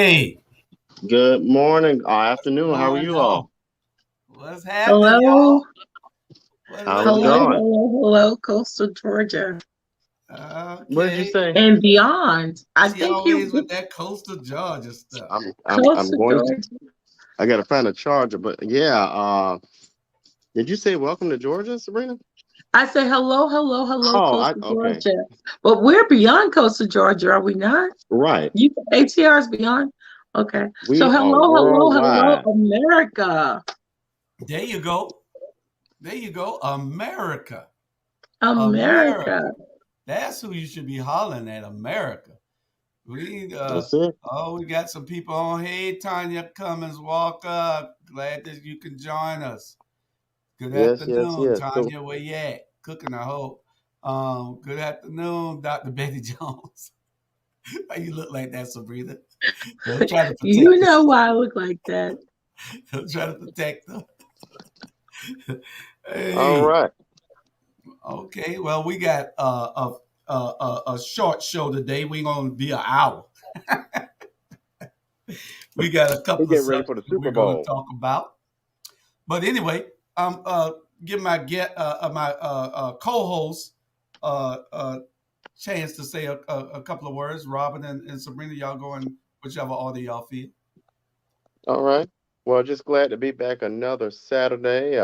morning. Good morning, afternoon. How are Going you on. all? What's happening, Hello, y'all? What How's is it hello, going? happening? hello, Coastal Georgia What did you Okay. say? and beyond. I She think you always with that coastal Georgia stuff. I'm Coastal going to. Georgia. I gotta find a charger, but yeah. Did you say welcome to Georgia, Sabrina? I say hello, Oh, I Coastal okay. Georgia. But we're beyond Coastal Georgia, are we not? Right. You ATR is beyond. Okay. So We are worldwide. hello, America, There you go. There you go. America. America. America. That's who you should be hollering at, America. We That's it. we got some people on. Hey, Tanya Cummins, walk up. Glad that you can join us. Good Yes, yes, afternoon, yes. So Tanya. Where you at? Cooking, I hope. Good afternoon, Dr. Betty Jones. Why you look like that, Sabrina? I'm trying to protect You you. know why I look like that. I'm trying to protect them. all Hey, right. okay. Well, we got a short show today. We're gonna be an hour. We got a We couple of get ready for subjects the that we're Super gonna Bowl. talk about. But anyway, give my co-host chance to say a couple of words. Robin and Sabrina, y'all go in whichever order y'all feel. All right. Well, just glad to be back another Saturday.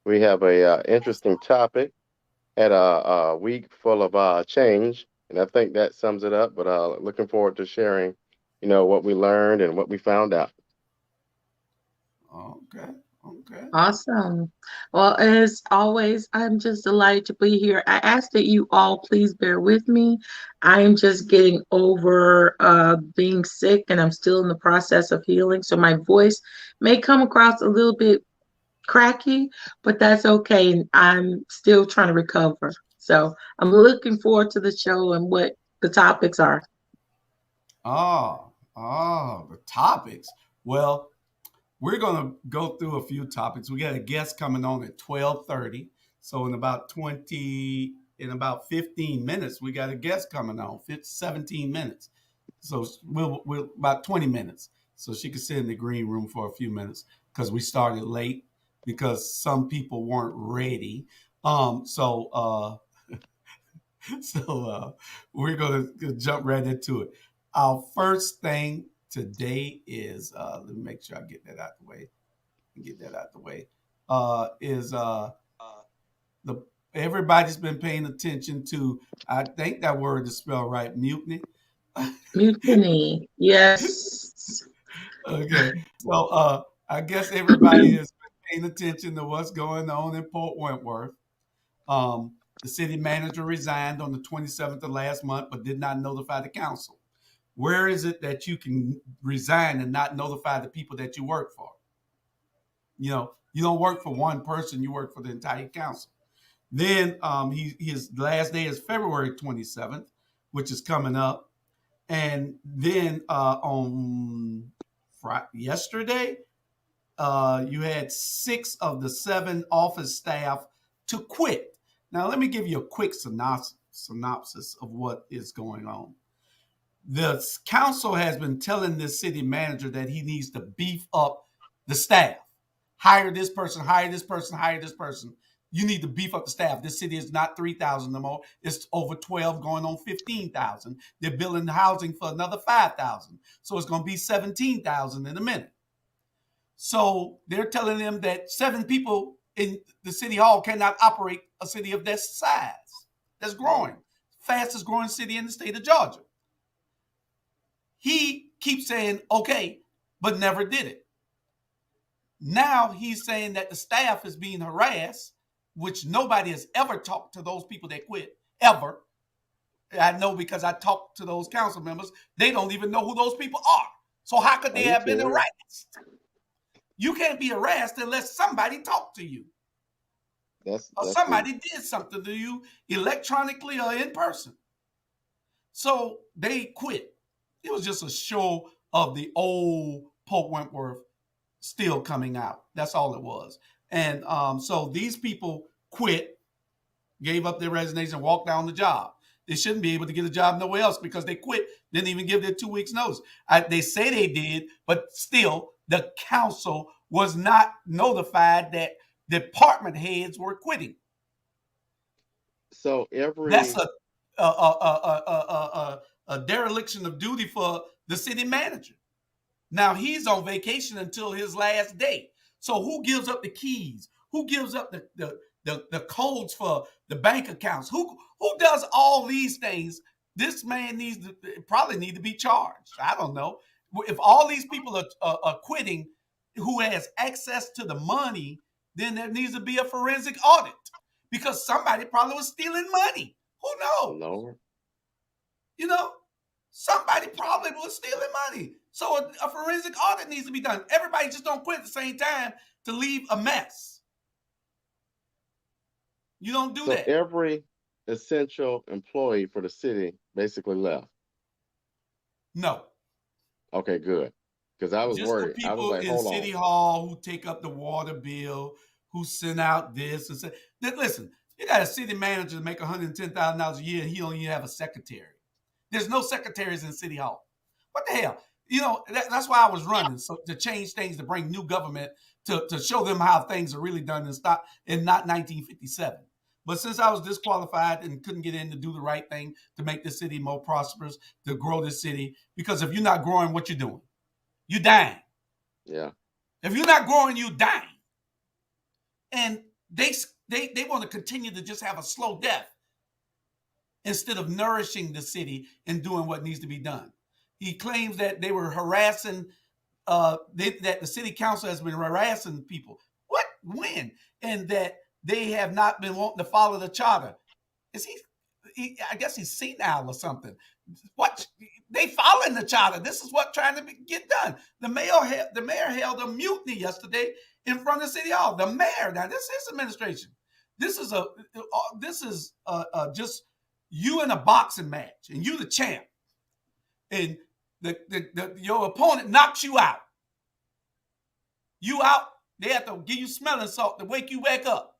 We have a interesting topic. Had a week full of change, and I think that sums it up. But looking forward to sharing, what we learned and what we found out. Okay, okay. Awesome. Well, as always, I'm just delighted to be here. I ask that you all please bear with me. I am just getting over being sick and I'm still in the process of healing. So my voice may come across a little bit cracky, but that's okay. I'm still trying to recover. So I'm looking forward to the show and what the topics are. The topics. Well, we're gonna go through a few topics. We got a guest coming on at 12:30. So in about 15 minutes, we got a guest coming on. 17 minutes. So we'll about 20 minutes. So she could sit in the green room for a few minutes because we started late because some people weren't ready. Um, so uh so we're gonna jump right into it. Our first thing today is let me make sure I get that out the way. Get that out the way. Is the Everybody's been paying attention to? I think that word is spelled right. Mutiny. Mutiny. Yes. Okay, so I guess everybody has been paying attention to what's going on in Port Wentworth. The city manager resigned on the 27th of last month, but did not notify the council. Where is it that you can resign and not notify the people that you work for? You don't work for one person; you work for the entire council. Then his last day is February 27th, which is coming up. And then on yesterday, you had 6 of the 7 office staff to quit. Now, let me give you a quick synopsis of what is going on. The council has been telling this city manager that he needs to beef up the staff. Hire this person, hire this person, hire this person. You need to beef up the staff. This city is not 3,000 no more. It's over 12 going on 15,000. They're building housing for another 5,000. So it's going to be 17,000 in a minute. So they're telling them that 7 people in the city hall cannot operate a city of that size. That's growing. Fastest growing city in the state of Georgia. He keeps saying, okay, but never did it. Now he's saying that the staff is being harassed, which nobody has ever talked to those people that quit, ever. I know because I talked to those council members. They don't even know who those people are. So how could Are they you have been serious? harassed? You can't be harassed unless somebody talked to you or That's the somebody did something to you electronically or in person. So they quit. It was just a show of the old Pope Wentworth still coming out. That's all it was. And so these people quit, gave up their resignation, walked down the job. They shouldn't be able to get a job nowhere else because they quit, didn't even give their 2 weeks notice. They say they did, but still the council was not notified that department heads were quitting. So That's every a dereliction of duty for the city manager. Now he's on vacation until his last day. So who gives up the keys? Who gives up the codes for the bank accounts? Who does all these things? This man probably need to be charged. I don't know. If all these people are quitting, who has access to the money, then there needs to be a forensic audit because somebody probably was stealing money. Who knows? Lord. You know, somebody probably was stealing money. So a forensic audit needs to be done. Everybody just don't quit at the same time to leave a mess. You don't do that. Every essential employee for the city basically left. No. Okay, good. Because I was Just worried. the I was people like, in hold City on. Hall who take up the water bill, who send out this and say, listen, you got a city manager to make $110,000 a year and he don't even have a secretary. There's no secretaries in City Hall. What the hell? You know, that's why I was running, so to change things, to bring new government, to show them how things are really done and not 1957. But since I was disqualified and couldn't get in to do the right thing to make the city more prosperous, to grow the city, because if you're not growing, what you doing? You dying. Yeah. If you're not growing, you dying. And they want to continue to just have a slow death instead of nourishing the city and doing what needs to be done. He claims that they were harassing, that the city council has been harassing people. What? When? And that they have not been wanting to follow the charter. Is he I guess he's senile or something. What? They following the charter. This is what trying to get done. The mayor held a mutiny yesterday in front of City Hall. The mayor. Now this is administration. This is just you in a boxing match, and you the champ, and your opponent knocks you out. You out. They have to give you smelling salt to wake you back up.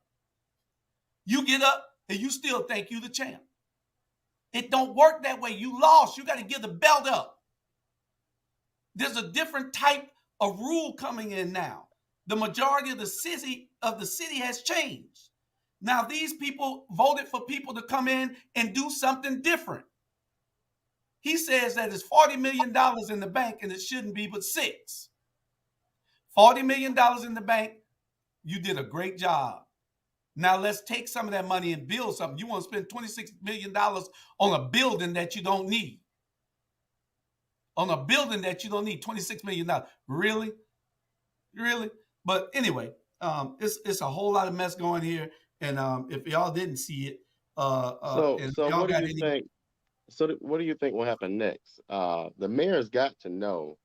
You get up, and you still think you the champ. It don't work that way. You lost. You got to give the belt up. There's a different type of rule coming in now. The majority of the city has changed. Now these people voted for people to come in and do something different. He says that it's $40 million in the bank and it shouldn't be but $6 million. $40 million in the bank. You did a great job. Now let's take some of that money and build something. You want to spend $26 million on a building that you don't need. On a building that you don't need, $26 million. Really? Really? But anyway, it's a whole lot of mess going here. And if y'all didn't see it, So what do you think? So what do you think will happen next? The mayor's got to know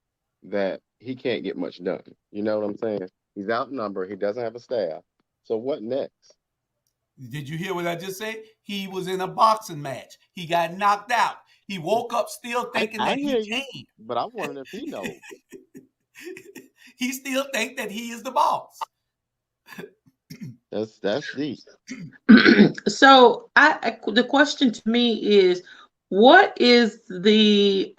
that he can't get much done. You know what I'm saying? He's outnumbered. He doesn't have a staff. So what next? Did you hear what I just said? He was in a boxing match. He got knocked out. He woke up still thinking I that hear he you, came. but I wonder if he knows. He still think that he is the boss. That's deep. So the question to me is, what is the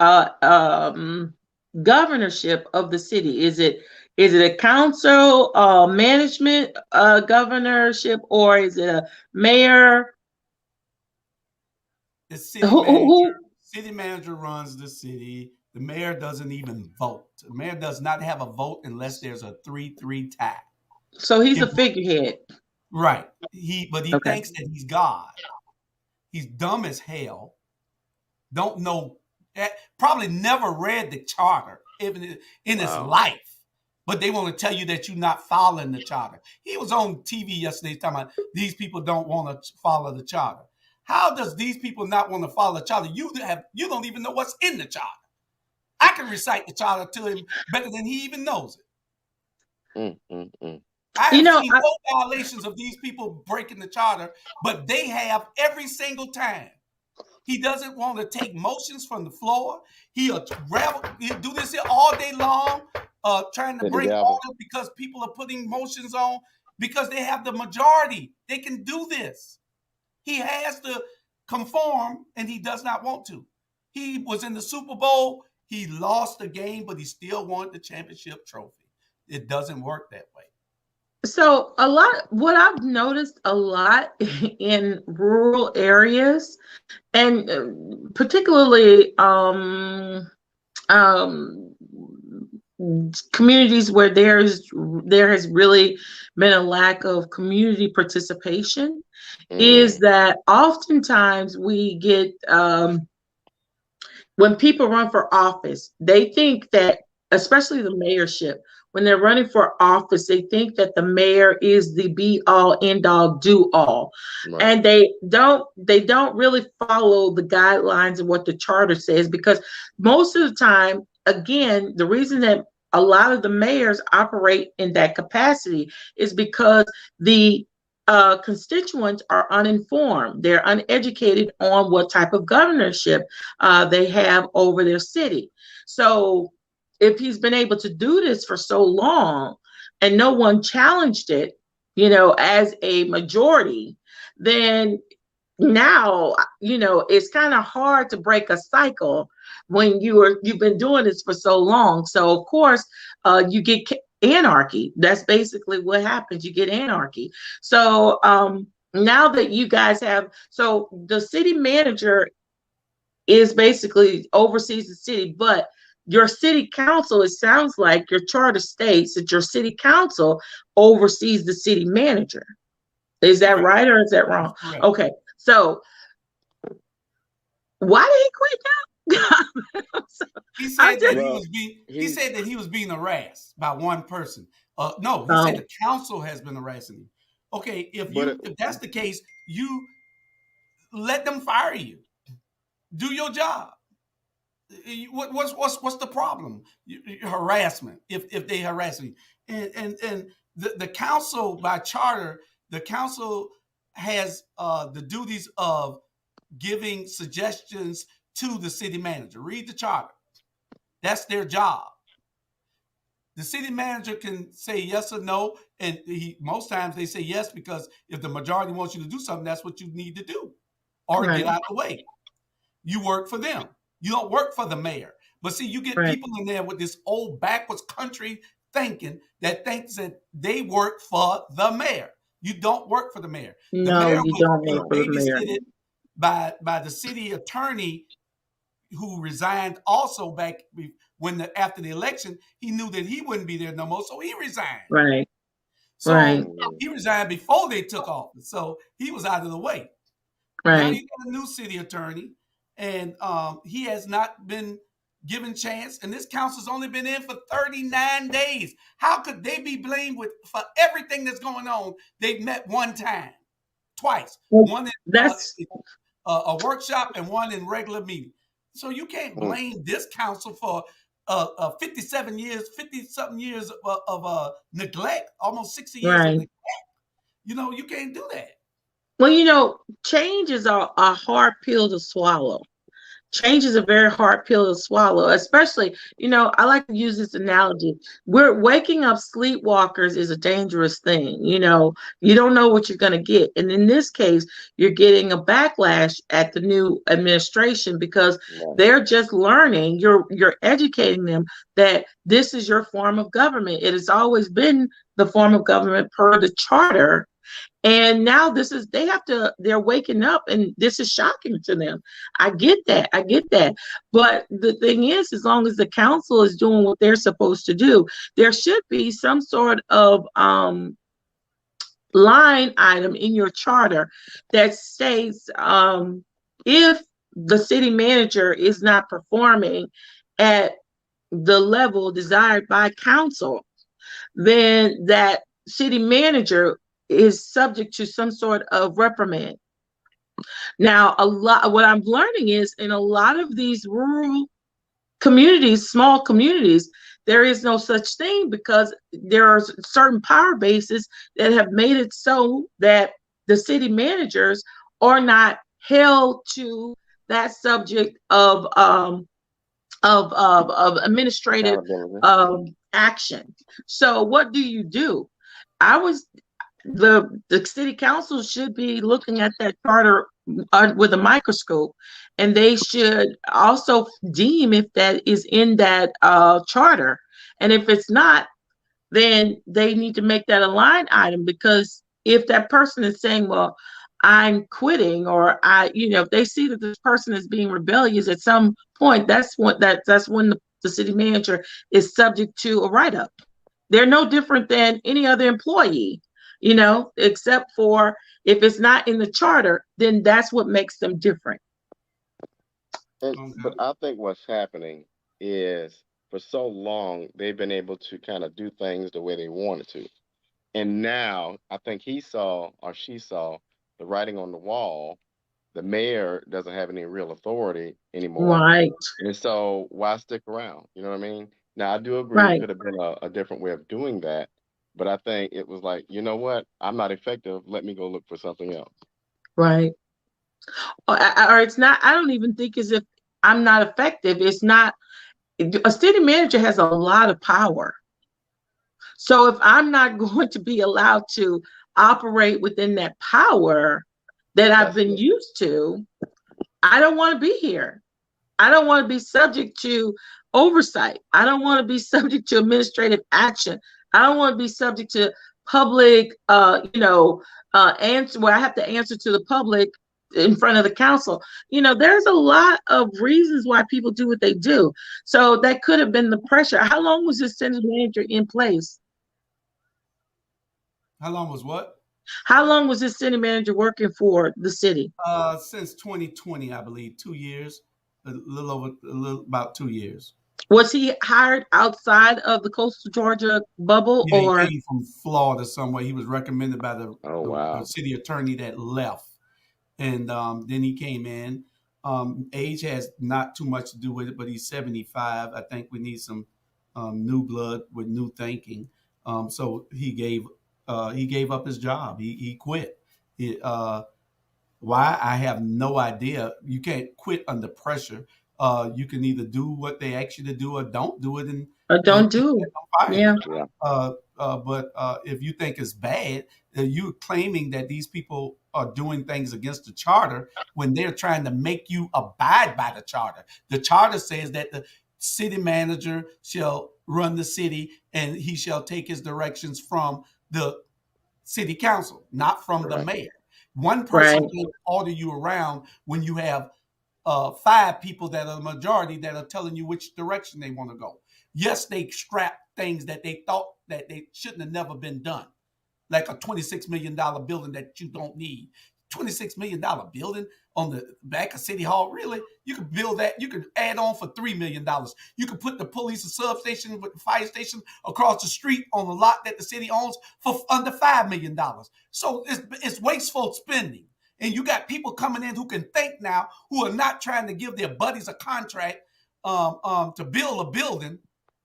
governorship of the city? Is it a council management governorship, or is it a mayor? The city manager. City manager runs the city. The mayor doesn't even vote. The mayor does not have a vote unless there's a 3-3 tie. So he's a figurehead. Right. But he Okay. thinks that he's God. He's dumb as hell. Don't know. Probably never read the charter even in his life. But they want to tell you that you're not following the charter. He was on TV yesterday talking about these people don't want to follow the charter. How does these people not want to follow the charter? You don't even know what's in the charter. I can recite the charter to him better than he even knows it. I have seen no violations of these people breaking the charter, but they have every single time. He doesn't want to take motions from the floor. He'll do this here all day long, trying to bring order because people are putting motions on because they have the majority. They can do this. He has conform, and he does not want to. He was in the Super Bowl. He lost the game, but he still wanted the championship trophy. It doesn't work that way. So what I've noticed a lot in rural areas, and particularly um, communities where there has really been a lack of community participation, is that oftentimes we get when people run for office, they think that, especially the mayorship, when they're running for office, they think that the mayor is the be all end all do all. Right. And they don't really follow the guidelines of what the charter says, because most of the time, again, the reason that a lot of the mayors operate in that capacity is because the constituents are uninformed. They're uneducated on what type of governorship they have over their city. So if he's been able to do this for so long and no one challenged it, as a majority, then now, it's kind of hard to break a cycle when you've been doing this for so long. So of course, you get anarchy. That's basically what happens. You get anarchy. So now that you guys so the city manager is basically oversees the city, but your city council, it sounds like your charter states that your city council oversees the city manager. Is that Correct. right, or is that wrong? Correct. Okay. So why did he quit now? He said that Well, he said that he was being harassed by one person. No, he Um, said the council has been harassing him. Okay, if that's the case, you let them fire you. Do your job. What's the problem? Harassment. If they harass you, and the council by charter, the council has the duties of giving suggestions to the city manager. Read the charter. That's their job. The city manager can say yes or no, and most times they say yes, because if the majority wants you to do something, that's what you need to do, or Right. get out of the way. You work for them. You don't work for the mayor. But see, you get Right. people in there with this old backwards country thinking that thinks that they work for the mayor. You don't work for the mayor. The No, mayor you was don't work for the mayor. babysitted by the city attorney, who resigned also back after the election. He knew that he wouldn't be there no more, so he resigned. Right. So Right. he resigned before they took office, so he was out of the way. Now Right. you got a new city attorney, and he has not been given chance. And this council's only been in for 39 days. How could they be blamed for everything that's going on? They've met one time, twice, Well, one in that's a workshop and one in regular meeting. So you can't blame this council for 50 something years of neglect, almost 60 years of right. neglect. You can't do that. Well, change is a hard pill to swallow. Change is a very hard pill to swallow, especially, I like to use this analogy. We're waking up sleepwalkers is a dangerous thing. You don't know what you're going to get. And in this case, you're getting a backlash at the new administration because they're just learning. You're educating them that this is your form of government. It has always been the form of government per the charter. And now they're waking up, and this is shocking to them. I get that. But the thing is, as long as the council is doing what they're supposed to do, there should be some sort of line item in your charter that states if the city manager is not performing at the level desired by council, then that city manager is subject to some sort of reprimand. Now, what I'm learning is in a lot of these rural communities, small communities, there is no such thing because there are certain power bases that have made it so that the city managers are not held to that subject of administrative action. So what do? The city council should be looking at that charter with a microscope, and they should also deem if that is in that charter. And if it's not, then they need to make that a line item, because if that person is saying, well, I'm quitting, or if they see that this person is being rebellious at some point, that's when the city manager is subject to a write-up. They're no different than any other employee, except for if it's not in the charter, then that's what makes them different. But I think what's happening is for so long they've been able to kind of do things the way they wanted to. And now I think he saw or she saw the writing on the wall. The mayor doesn't have any real authority anymore. Right, And so why stick around? You know what I mean? Now I do agree it right, could have been a different way of doing that, but I think it was like, you know what? I'm not effective. Let me go look for something else. right. Or it's not. I don't even think as if I'm not effective. It's not. A city manager has a lot of power. So if I'm not going to be allowed to operate within that power that I've That's been it. used to, I don't want to be here. I don't want to be subject to oversight. I don't want to be subject to administrative action. I don't want to be subject to public, answer where I have to answer to the public in front of the council. There's a lot of reasons why people do what they do. So that could have been the pressure. How long was this city manager in place? How long was what? How long was this city manager working for the city? Since 2020, I believe, 2 years, about 2 years. Was he hired outside of the coastal Georgia bubble, Yeah, he or came from Florida somewhere. He was recommended by the, Oh the wow. city attorney that left, and then he came in. Age has not too much to do with it, but he's 75. I think we need some new blood with new thinking. So he gave up his job. He quit. He, why? I have no idea. You can't quit under pressure. You can either do what they ask you to do or don't do it, and don't do? they'll fire Yeah, you. Yeah. But if you think it's bad, you're claiming that these people are doing things against the charter when they're trying to make you abide by the charter. The charter says that the city manager shall run the city and he shall take his directions from the city council, not from the Correct. mayor. One person right, can order you around when you have five people that are the majority that are telling you which direction they want to go. Yes, they scrap things that they thought that they shouldn't have never been done, like a $26 million building that you don't need. $26 million building on the back of City Hall, really? You could build that. You could add on for $3 million. You could put the police and substation with the fire station across the street on the lot that the city owns for under $5 million. So it's wasteful spending. And you got people coming in who can think now, who are not trying to give their buddies a contract to build a building,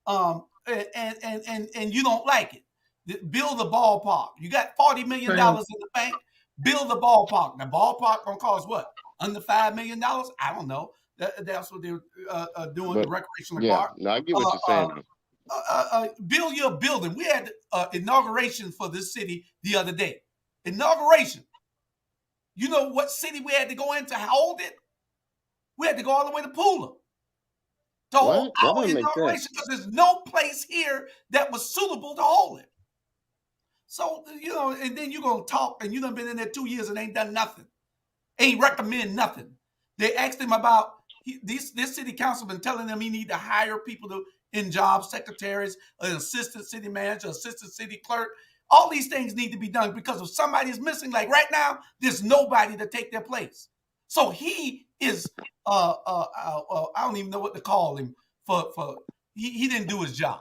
and you don't like it. Build the ballpark. You got $40 million right, in the bank. Build the ballpark. Now, ballpark gonna cost what? Under $5 million? I don't know. That's what they're doing. The But recreational yeah, park. no, I get what Uh, you're uh, saying. Build your building. We had inauguration for this city the other day. Inauguration. You know what city we had to go in to hold it? We had to go all the way to Pula to hold What? That our doesn't make sense. inauguration because there's no place here that was suitable to hold it. So, and then you're going to talk, and you done been in there 2 years and ain't done nothing. Ain't recommend nothing. They asked him about, this city council been telling them he need to hire people in jobs, secretaries, an assistant city manager, assistant city clerk. All these things need to be done because if somebody is missing, like right now, there's nobody to take their place. So he is, I don't even know what to call him he didn't do his job.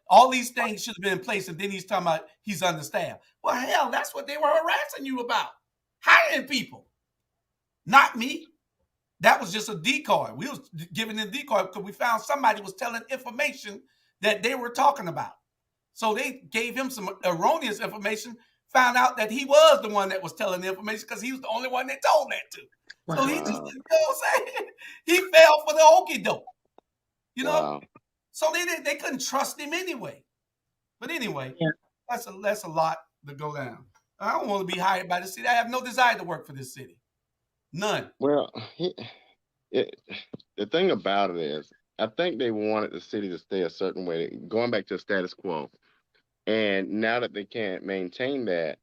All these things should have been in place, and then he's talking about he's understaffed. Well, hell, that's what they were harassing you about. Hiring people. Not me. That was just a decoy. We was giving a decoy because we found somebody was telling information that they were talking about. So they gave him some erroneous information, found out that he was the one that was telling the information because he was the only one they told that to. So he wow, just, Wow. what I'm saying? He fell for the okie doke, you know? Wow. So they couldn't trust him anyway. But anyway, yeah, that's a lot to go down. I don't want to be hired by the city. I have no desire to work for this city. None. Well, it, the thing about it is, I think they wanted the city to stay a certain way, going back to the status quo. And now that they can't maintain that,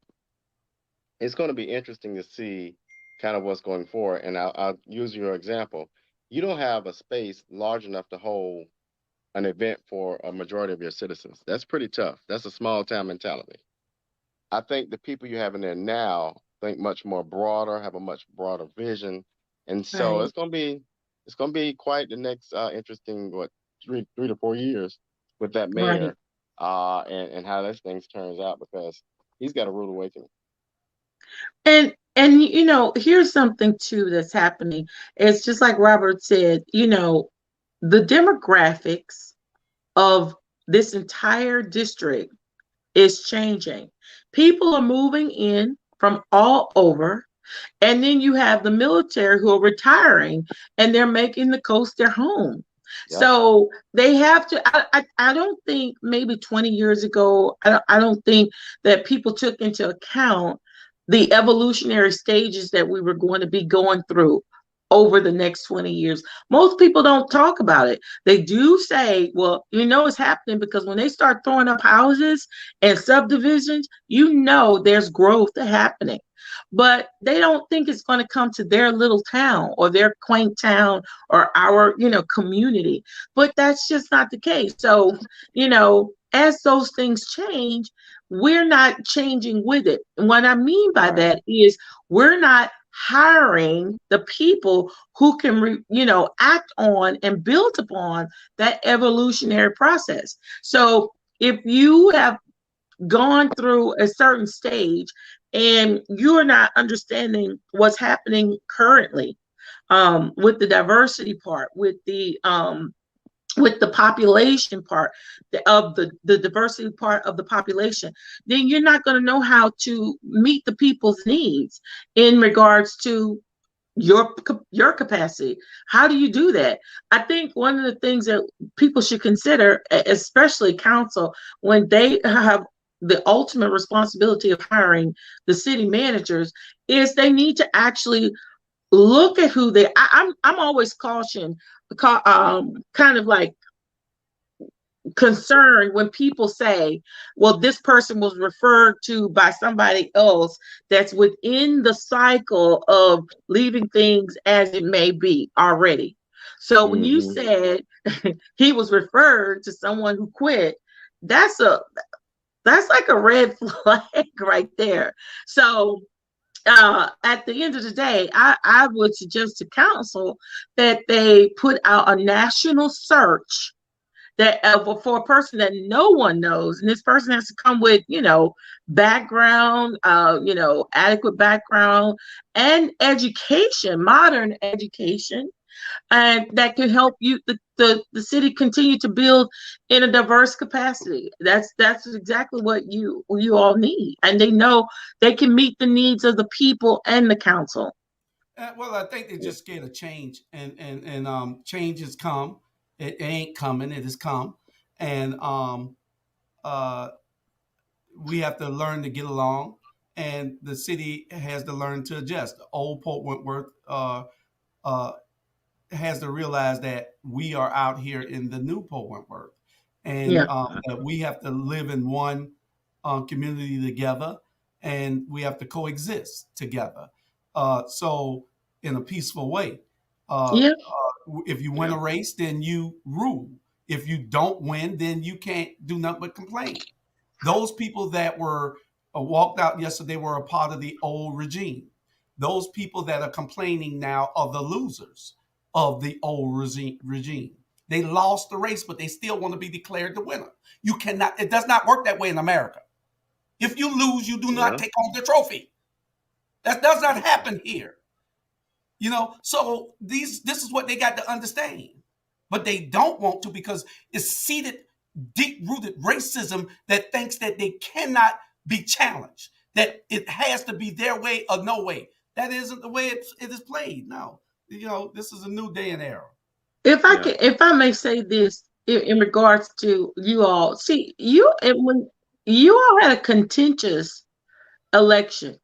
it's going to be interesting to see kind of what's going forward. And I'll use your example. You don't have a space large enough to hold an event for a majority of your citizens. That's pretty tough. That's a small town mentality. I think the people you have in there now think much more broader, have a much broader vision, and so Right, it's gonna be quite the next interesting what 3 to 4 years with that right. mayor, and how this thing turns out because he's got a rude awakening. And here's something too that's happening. It's just like Robert said, the demographics of this entire district is changing. People are moving in from all over. And then you have the military who are retiring and they're making the coast their home. Yep. So they have to. I don't think maybe 20 years ago, I don't think that people took into account the evolutionary stages that we were going to be going through over the next 20 years. Most people don't talk about it. They do say, well, it's happening because when they start throwing up houses and subdivisions, there's growth happening, but they don't think it's going to come to their little town or their quaint town or our community. But that's just not the case. So as those things change, we're not changing with it. And what I mean by Right. that is we're not hiring the people who can act on and build upon that evolutionary process. So if you have gone through a certain stage and you're not understanding what's happening currently, with the diversity part, with the population part of the diversity part of the population, then you're not going to know how to meet the people's needs in regards to your capacity. How do you do that? I think one of the things that people should consider, especially council, when they have the ultimate responsibility of hiring the city managers, is they need to actually look at who they. I'm always kind of like concerned when people say, well, this person was referred to by somebody else that's within the cycle of leaving things as it may be already. So when you Hmm. said he was referred to someone who quit, that's a that's like a red flag right there. So at the end of the day, I would suggest to council that they put out a national search that for a person that no one knows, and this person has to come with background, adequate background and education, modern education, and that can help the city continue to build in a diverse capacity. That's exactly what you all need, and they know they can meet the needs of the people and the council. Well, I think they're just scared of change, and change has come. It ain't coming. It has come, and uh, we have to learn to get along, and the city has to learn to adjust. Old Port Wentworth uh, has to realize that we are out here in the new Port Wentworth, and Yeah, that we have to live in one community together, and we have to coexist together. So, in a peaceful way. yeah, If you win Yeah. a race, then you rule. If you don't win, then you can't do nothing but complain. Those people that were walked out yesterday were a part of the old regime. Those people that are complaining now are the losers of the old regime. They lost the race, but they still want to be declared the winner. You cannot, it does not work that way in America. If you lose, you do not Yeah. take home the trophy. That does not happen here. So this is what they got to understand. But they don't want to because it's seated, deep rooted racism that thinks that they cannot be challenged, that it has to be their way or no way. That isn't the way it is played. No. This is a new day and era. Yeah. if I may say this in regards to you all, see you and when you all had a contentious election,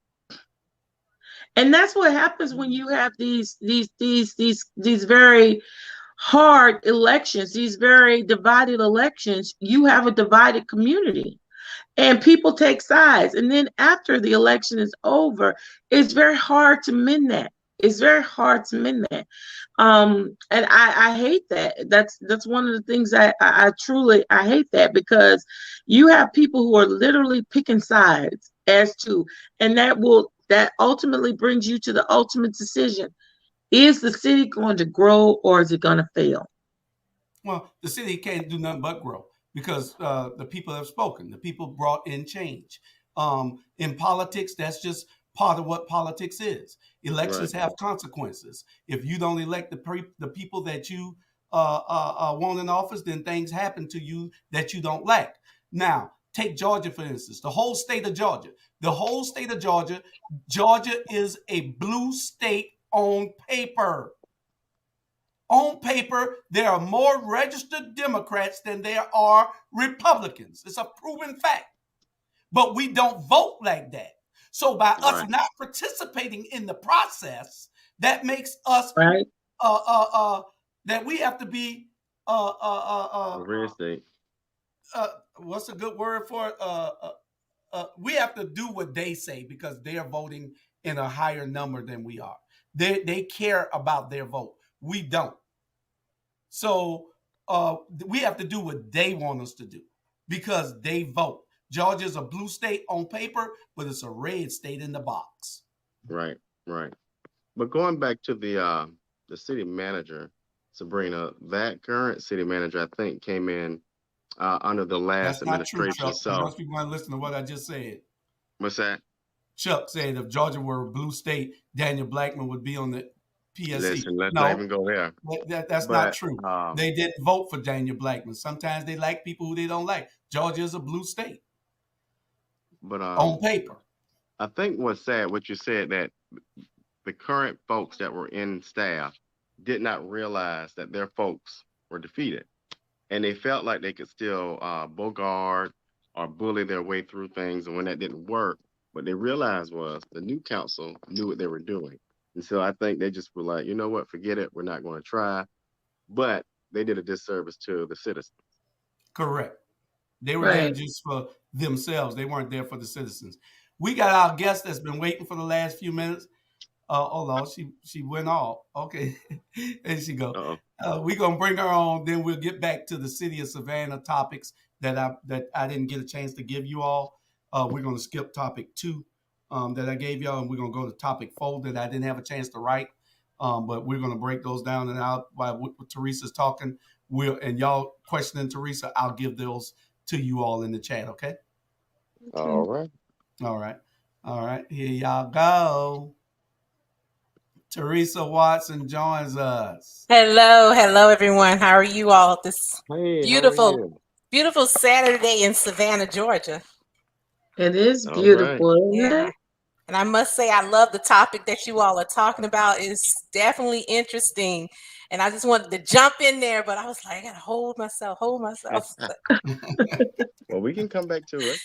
And that's what happens when you have these very hard elections, these very divided elections. You have a divided community and people take sides. And then after the election is over, it's very hard to mend that. It's very hard to mend that. And I hate that. That's one of the things I truly I hate that, because you have people who are literally picking sides as to, and that ultimately brings you to the ultimate decision. Is the city going to grow or is it going to fail? Well, the city can't do nothing but grow because the people have spoken. The people brought in change. In politics, that's just part of what politics is. Right. Elections have consequences. If you don't elect the people that you want in office, then things happen to you that you don't like. Now, take Georgia, for instance, the whole state of Georgia. The whole state of Georgia, Georgia is a blue state on paper. On paper, there are more registered Democrats than there are Republicans. It's a proven fact. But we don't vote like that. So by us Right. not participating in the process, that makes us Right? that we have to be uh, uh, uh, A red state. what's a good word for it? We have to do what they say because they are voting in a higher number than we are. They care about their vote. We don't. So we have to do what they want us to do because they vote. Georgia's a blue state on paper, but it's a red state in the box. Right. Right. But going back to the city manager, Sabrina, that current city manager, I think, came in under the last That's not true, administration. Chuck. I So want you to listen to what I just said. what's that? Chuck said if Georgia were a blue state, Daniel Blackman would be on the PSC. Listen, let's not No, even go there. that's not But true. They didn't vote for Daniel Blackman. Sometimes they like people who they don't like. Georgia is a blue state but on paper. I think what's sad, what you said, that the current folks that were in staff did not realize that their folks were defeated, and they felt like they could still bogart or bully their way through things. And when that didn't work, what they realized was the new council knew what they were doing, and so I think they just were like, you know what, forget it, we're not going to try. But they did a disservice to the citizens. Correct. They were there Right. just for themselves. They weren't there for the citizens. We got our guest that's been waiting for the last few minutes. Hold on, she went off. Okay, there she go. Uh-oh. We're gonna bring her on. Then we'll get back to the city of Savannah topics that I didn't get a chance to give you all. We're gonna skip topic 2 that I gave y'all, and we're gonna go to topic 4 that I didn't have a chance to write. But we're gonna break those down and out while Teresa's talking. And y'all questioning Teresa. I'll give those to you all in the chat. Okay. All right. All right. All right. Here y'all go. Teresa Watson joins us. Hello, hello everyone. How are you all this Hey, how are beautiful, you? beautiful Saturday in Savannah, Georgia? It is All right. beautiful, isn't Yeah. it? And I must say I love the topic that you all are talking about. It's definitely interesting. And I just wanted to jump in there, but I was like, I gotta hold myself. Well, we can come back to it.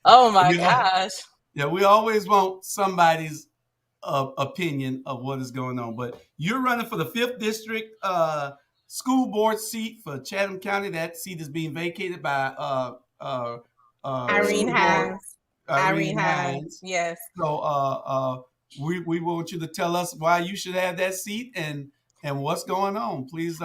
Oh my You know, gosh. yeah, we always want somebody's opinion of what is going on. But you're running for the 5th district school board seat for Chatham County. That seat is being vacated by Irene school board Hines. Irene Irene Hines. Hines. Yes. So we want you to tell us why you should have that seat and what's going on. Please,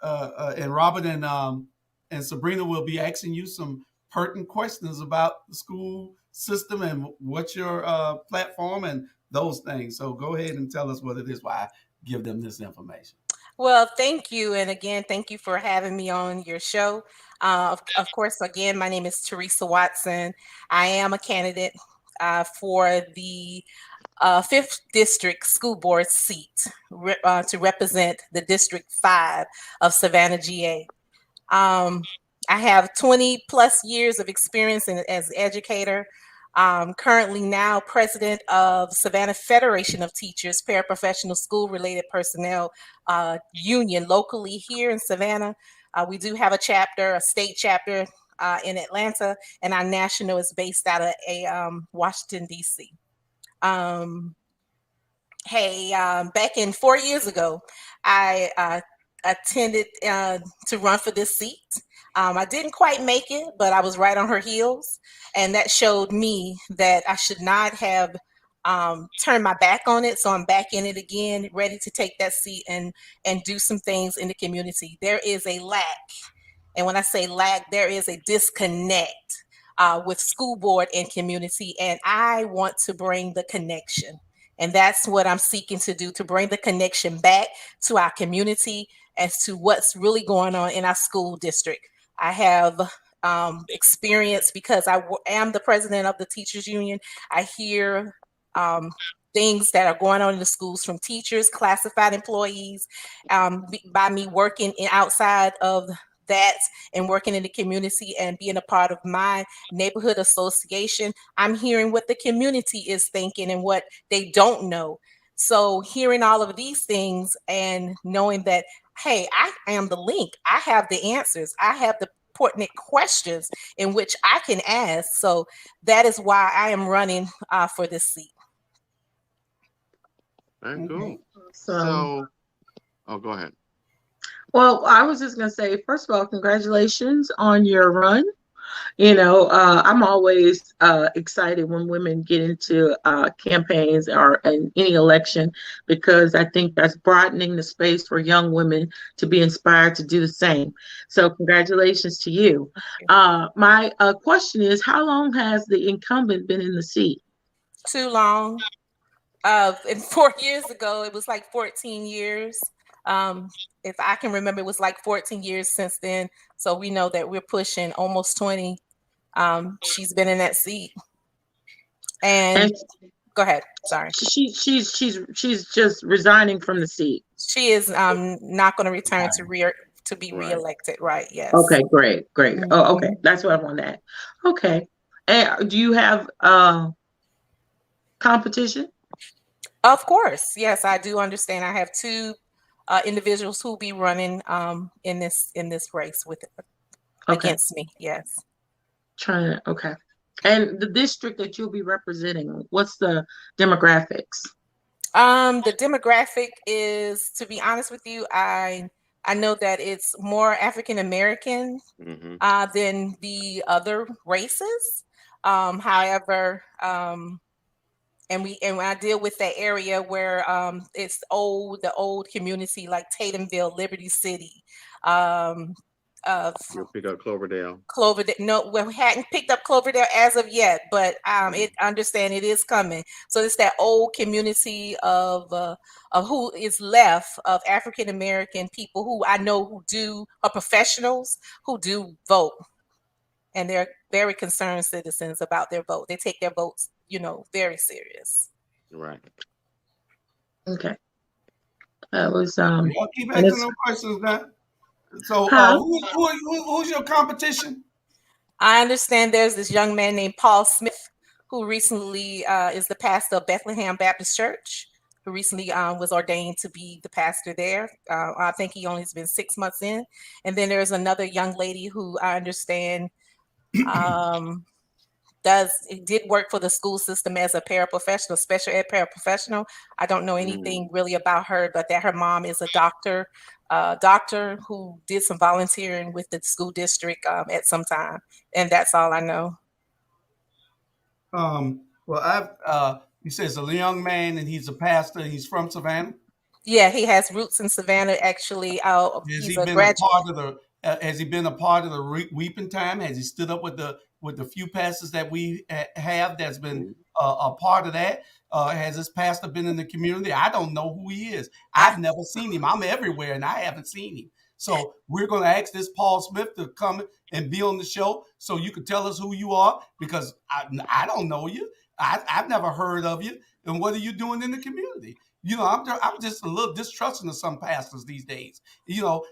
and Robert and Sabrina will be asking you some pertinent questions about the school system and what's your platform and those things. So go ahead and tell us what it is. Why I give them this information. Well, thank you. And again, thank you for having me on your show. Of course, again, my name is Teresa Watson. I am a candidate for the 5th District School Board seat to represent the District 5 of Savannah, GA. I have 20 plus years of experience as an educator. Currently now president of Savannah Federation of Teachers, Paraprofessional School Related Personnel Union locally here in Savannah. We do have a chapter, a state chapter in Atlanta, and our national is based out of Washington, D.C. Um, hey, back in 4 years ago, I attended to run for this seat. I didn't quite make it, but I was right on her heels, and that showed me that I should not have turned my back on it. So I'm back in it again, ready to take that seat and do some things in the community. There is a lack, and when I say lack, there is a disconnect with school board and community, and I want to bring the connection. And that's what I'm seeking to do, to bring the connection back to our community as to what's really going on in our school district. I have experience because I am the president of the teachers union. I hear things that are going on in the schools from teachers, classified employees, by me working outside of that and working in the community and being a part of my neighborhood association. I'm hearing what the community is thinking and what they don't know. So hearing all of these things and knowing that, hey, I am the link. I have the answers. I have the pertinent questions in which I can ask. So that is why I am running for this seat. Very cool. So, oh, go ahead. well, I was just going to say, first of all, congratulations on your run. I'm always excited when women get into campaigns or in any election, because I think that's broadening the space for young women to be inspired to do the same. So congratulations to you. My question is, how long has the incumbent been in the seat? Too long. And 4 years ago, it was like 14 years. If I can remember, it was like 14 years since then. So we know that we're pushing almost 20. She's been in that seat. And go ahead. Sorry. She's just resigning from the seat. She is not going to return to be reelected. Right. Yes. Okay. Great. Oh, okay. That's what I want to add. Okay. And do you have competition? Of course. Yes, I do understand. I have two individuals who will be running in this race against me. Yes. Okay. And the district that you'll be representing, what's the demographics? The demographic is, to be honest with you, I know that it's more African American than the other races. However, and when I deal with that area where it's the old community like Tatumville, Liberty City. You'll pick up Cloverdale. No, we hadn't picked up Cloverdale as of yet, but understand it is coming. So it's that old community of who is left of African American people who I know are professionals who do vote, and they're very concerned citizens about their vote. They take their votes, very serious. Right. Okay. That was Y'all keep asking them questions now. So who's your competition? I understand there's this young man named Paul Smith who recently is the pastor of Bethlehem Baptist Church, who recently was ordained to be the pastor there. I think he only has been 6 months in. And then there's another young lady who I understand did work for the school system as a paraprofessional, special ed paraprofessional. I don't know anything really about her, but that her mom is a doctor who did some volunteering with the school district at some time, and that's all I know. Well, he says a young man, and he's a pastor. And he's from Savannah. Yeah, he has roots in Savannah. Actually, he's a graduate. Has he been a part of the weeping time? Has he stood up with the few pastors that we have that's been a part of that? Has this pastor been in the community? I don't know who he is. I've never seen him. I'm everywhere, and I haven't seen him. So we're going to ask this Paul Smith to come and be on the show so you can tell us who you are, because I don't know you. I've never heard of you. And what are you doing in the community? I'm just a little distrusting of some pastors these days. Y'all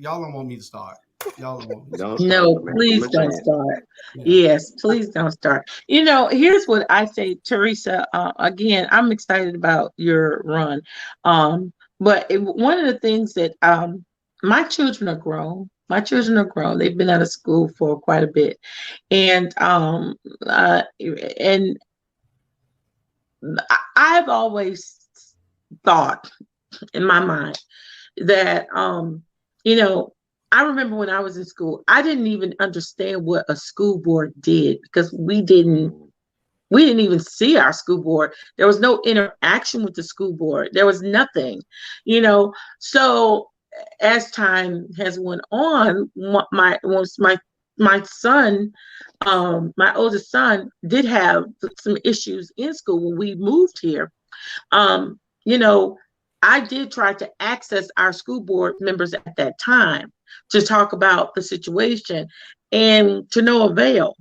don't want me to start. Y'all don't want me to start. No, please don't start. Yes, please don't start. Here's what I say, Teresa. Again, I'm excited about your run. But one of the things that my children are grown. My children are grown. They've been out of school for quite a bit, and and I've always thought in my mind that you know, I remember when I was in school, I didn't even understand what a school board did because Mm, we didn't even see our school board. There was no interaction with the school board. There was nothing, you know. So as time has went on, my son, my oldest son, did have some issues in school when we moved here. You know, I did try to access our school board members at that time to talk about the situation, and to no avail.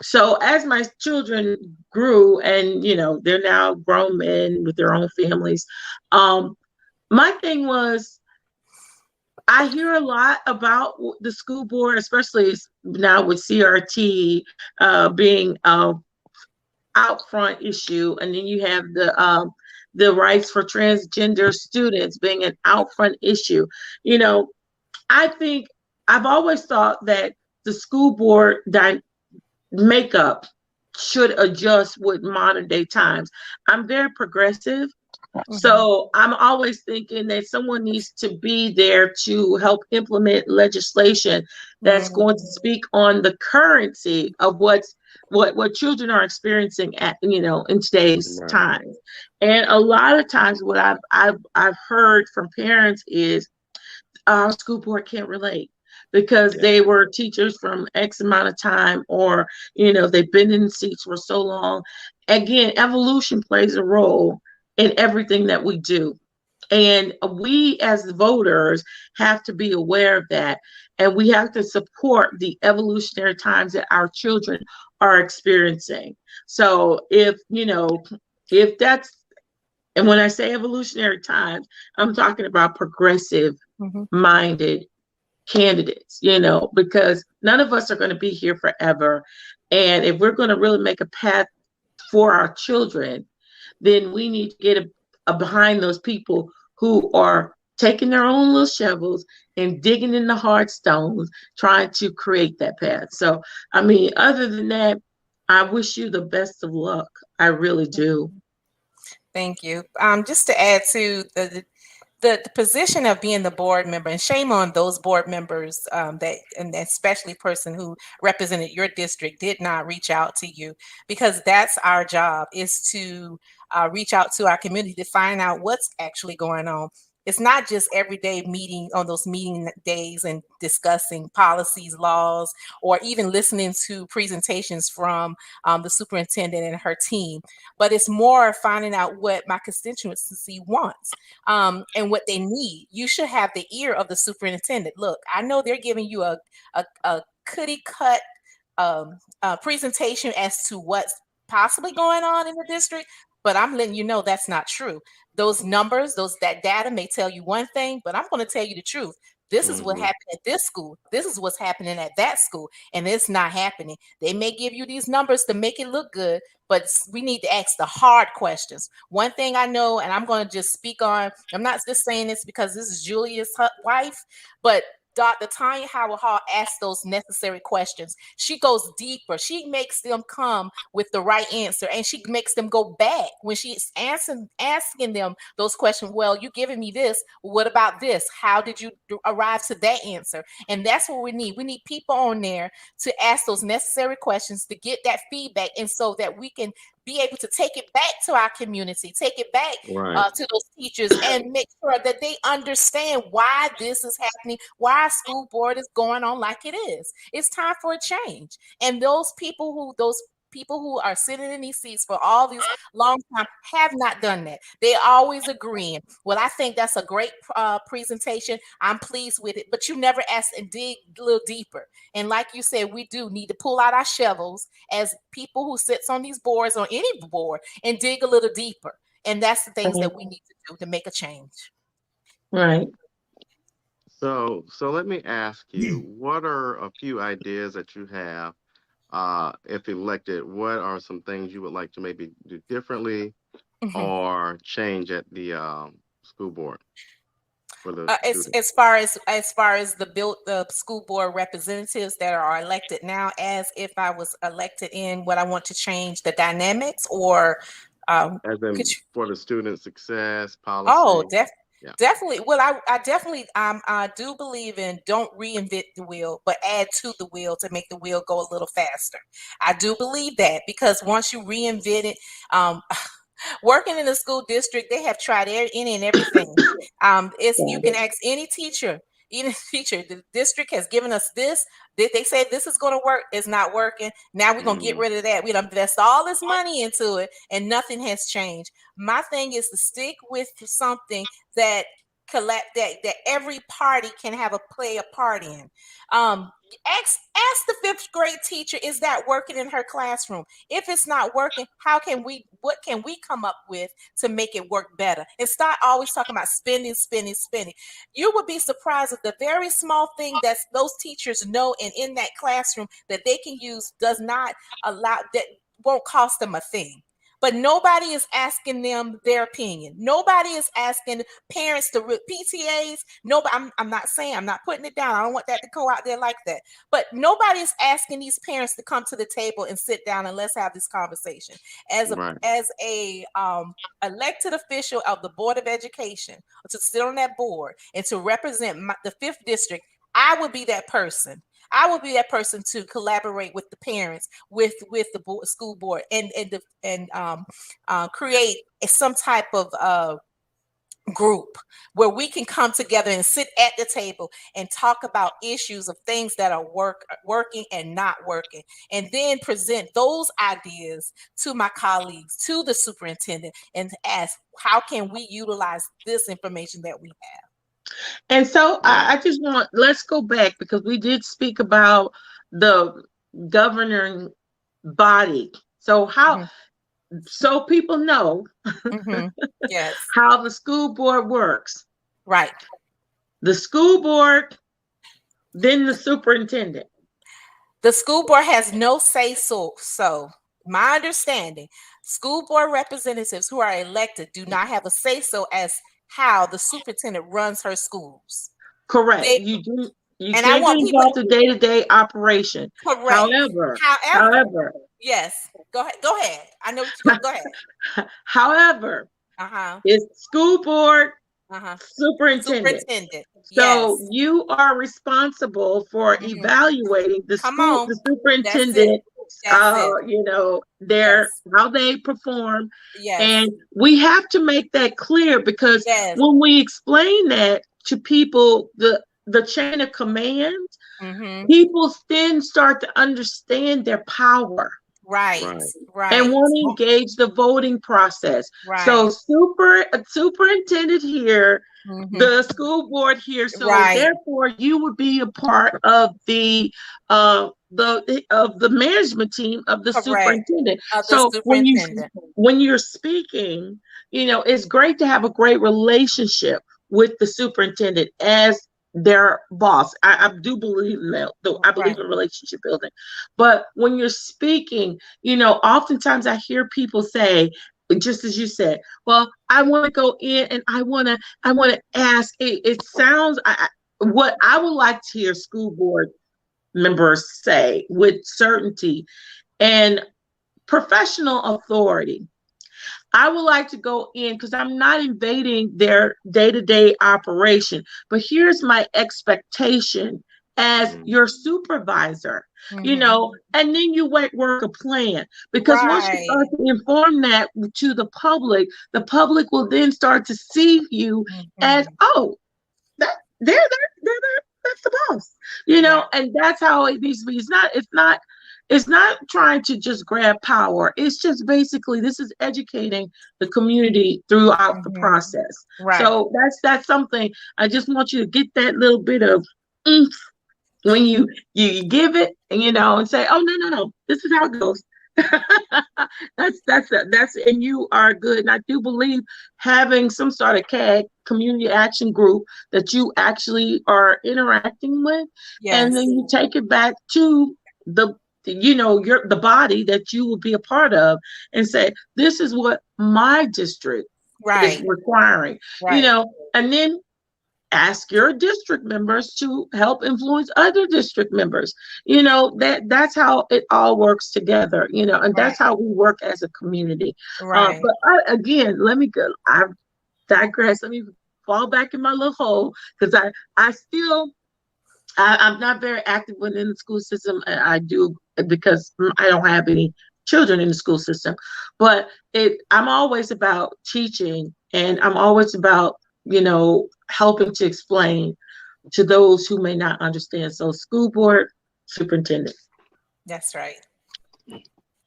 So as my children grew, and they're now grown men with their own families, um, my thing was, I hear a lot about the school board, especially now with CRT being out front issue, and then you have the rights for transgender students being an out front issue. You know, I think I've always thought that the school board makeup should adjust with modern day times. I'm very progressive. Mm-hmm. So I'm always thinking that someone needs to be there to help implement legislation that's going to Mm-hmm. speak on the currency of what children are experiencing at in today's right. time. And a lot of times what I've heard from parents is our school board can't relate because Yeah. they were teachers from X amount of time, or they've been in seats for so long. Again, evolution plays a role in everything that we do, and we as the voters have to be aware of that, and we have to support the evolutionary times that our children are experiencing. So if that's, and when I say evolutionary times, I'm talking about progressive Mm-hmm. minded candidates, because none of us are going to be here forever. And if we're going to really make a path for our children, then we need to get behind those people who are taking their own little shovels and digging in the hard stones, trying to create that path. So, I mean, other than that, I wish you the best of luck. I really do. Thank you. Just to add to the position of being the board member, and shame on those board members that, and especially person who represented your district, did not reach out to you, because that's our job, is to reach out to our community to find out what's actually going on. It's not just everyday meeting on those meeting days and discussing policies, laws, or even listening to presentations from the superintendent and her team, but it's more finding out what my constituency wants, and what they need. You should have the ear of the superintendent. Look, I know they're giving you a cookie cut presentation as to what's possibly going on in the district, but I'm letting you know that's not true. Those numbers, that data may tell you one thing, but I'm going to tell you the truth. This is what Hmm. happened at this school. This is what's happening at that school, and it's not happening. They may give you these numbers to make it look good, but we need to ask the hard questions. One thing I know, and I'm going to just speak on, I'm not just saying this because this is Julia's wife, but Dr. Tanya Howard Hall asks those necessary questions. She goes deeper. She makes them come with the right answer, and she makes them go back when she's asking them those questions. Well, you giving me this. What about this? How did you arrive to that answer? And that's what we need. We need people on there to ask those necessary questions to get that feedback, and so that we can be able to take it back to our community, take it back Right. to those teachers, and make sure that they understand why this is happening, why our school board is going on like it is. It's time for a change. And those people who are sitting in these seats for all these long time have not done that. They always agreeing. Well, I think that's a great presentation. I'm pleased with it, but you never ask and dig a little deeper. And like you said, we do need to pull out our shovels as people who sits on these boards, on any board, and dig a little deeper. And that's the things Right. that we need to do to make a change. Right. So let me ask you, what are a few ideas that you have, if elected, what are some things you would like to maybe do differently Mhm. or change at the school board? for the students? As far as the school board representatives that are elected now, as if I was elected in what I want to change the dynamics, or As could in you? for the student success Oh, policy? Yeah. definitely. Well, I definitely I do believe in don't reinvent the wheel, but add to the wheel to make the wheel go a little faster. I do believe that, because once you reinvent it, um, working in a school district, they have tried any and everything. It's You can ask any teacher. Any teacher, the district has given us this. They say this is going to work. It's not working. Now we're going to get Mm, rid of that. We don't invest all this money into it, and nothing has changed. My thing is to stick with something that that every party can have play a part in. Ask the fifth grade teacher, is that working in her classroom? If it's not working, what can we come up with to make it work better? And start always talking about spending, spending, spending. You would be surprised at the very small thing that those teachers know and in that classroom that they can use does not allow that won't cost them a thing. But nobody is asking them their opinion. Nobody is asking parents to PTAs. Nobody. I'm not saying, I'm not putting it down. I don't want that to go out there like that. But nobody is asking these parents to come to the table and sit down and let's have this conversation. As a right. as a elected official of the Board of Education, to sit on that board and to represent the fifth district, I would be that person. I would be that person to collaborate with the parents, with the school board, and create some type of group where we can come together and sit at the table and talk about issues of things that are working and not working, and then present those ideas to my colleagues, to the superintendent, and ask, how can we utilize this information that we have? And so Right. I just let's go back, because we did speak about the governing body. So so people know Mm-hmm. Yes. how the school board works. Right. The school board, then the superintendent. The school board has no say so. My understanding, school board representatives who are elected do not have a say so as how the superintendent runs her schools. Correct. They, You and I can't get want people involved in day-to-day operation. correct. However, However, yes. Go ahead. Go ahead. I know what you're going. Go ahead. however, Uh-huh. it's school board, Uh-huh. superintendent. Superintendent. So Yes. you are responsible for Mhm. evaluating the Come on. the That's it. superintendent, That's it. their Yes. how they perform. Yes. And we have to make that clear, because Yes. when we explain that to people, the chain of command, Mm-hmm. people then start to understand their power Right. Right. Right. and want to engage the voting process. So Right. superintendent here, Mm-hmm. the school board here. So Right. therefore, you would be a part of the management team of the Correct. superintendent. Of the So superintendent. when you're speaking, it's great to have a great relationship with the superintendent as their boss. I do believe in that, though. I believe Right. in relationship building. But when you're speaking, oftentimes I hear people say, just as you said, well, I want to go in and I want to ask. It sounds, what I would like to hear school board members say with certainty and professional authority. I would like to go in, because I'm not invading their day-to-day operation, but here's my expectation as your supervisor, Mm-hmm. and then you work a plan. Because once you Right. start to inform that to the public will then start to see you as, Mm-hmm. oh, that they're that's the boss, Right. and that's how it needs to be. It's not trying to just grab power. It's just basically, this is educating the community throughout the Mm-hmm. process. Right. So that's something I just want you to get, that little bit of oomph when you give it, and say, oh, no, this is how it goes. that's and you are good. And I do believe having some sort of CAG, community action group, that you actually are interacting with, Yes. and then you take it back to the body that you will be a part of, and say, this is what my district is Right. requiring. Right. And then ask your district members to help influence other district members. That's how it all works together, and Right. that's how we work as a community. Right. But again, let me go. I digress. Let me fall back in my little hole because I'm not very active within the school system. I do because I don't have any children in the school system, but I'm always about teaching, and I'm always about helping to explain to those who may not understand. So, school board, superintendent. That's right.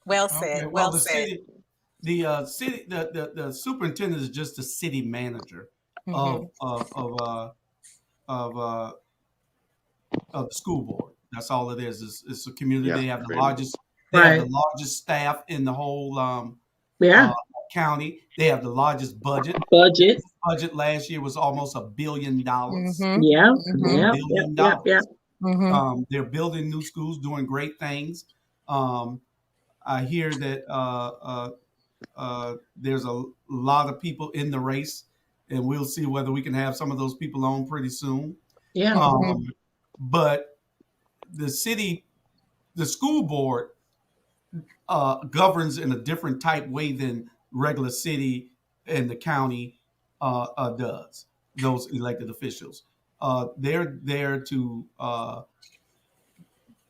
Well Okay. said. Well, Well said. the superintendent is just the city manager Hmm. of of of uh, of of the school board. That's all it is. It's a community. Yeah, They have the pretty much. largest. They have the Right. largest staff in the whole Yeah. uh, county. They have the largest budget. Their Budget. budget last year was almost $1 billion. Hmm. Yeah. Hmm. $1 Yeah. Yep. billion Yep. Yep. dollars. Hmm. They're building new schools, doing great things. Um, I hear that there's a lot of people in the race, and we'll see whether we can have some of those people on pretty soon. Yeah. Hmm. But the city, the school board governs in a different type way than regular city and the county does. Those elected officials, they're there to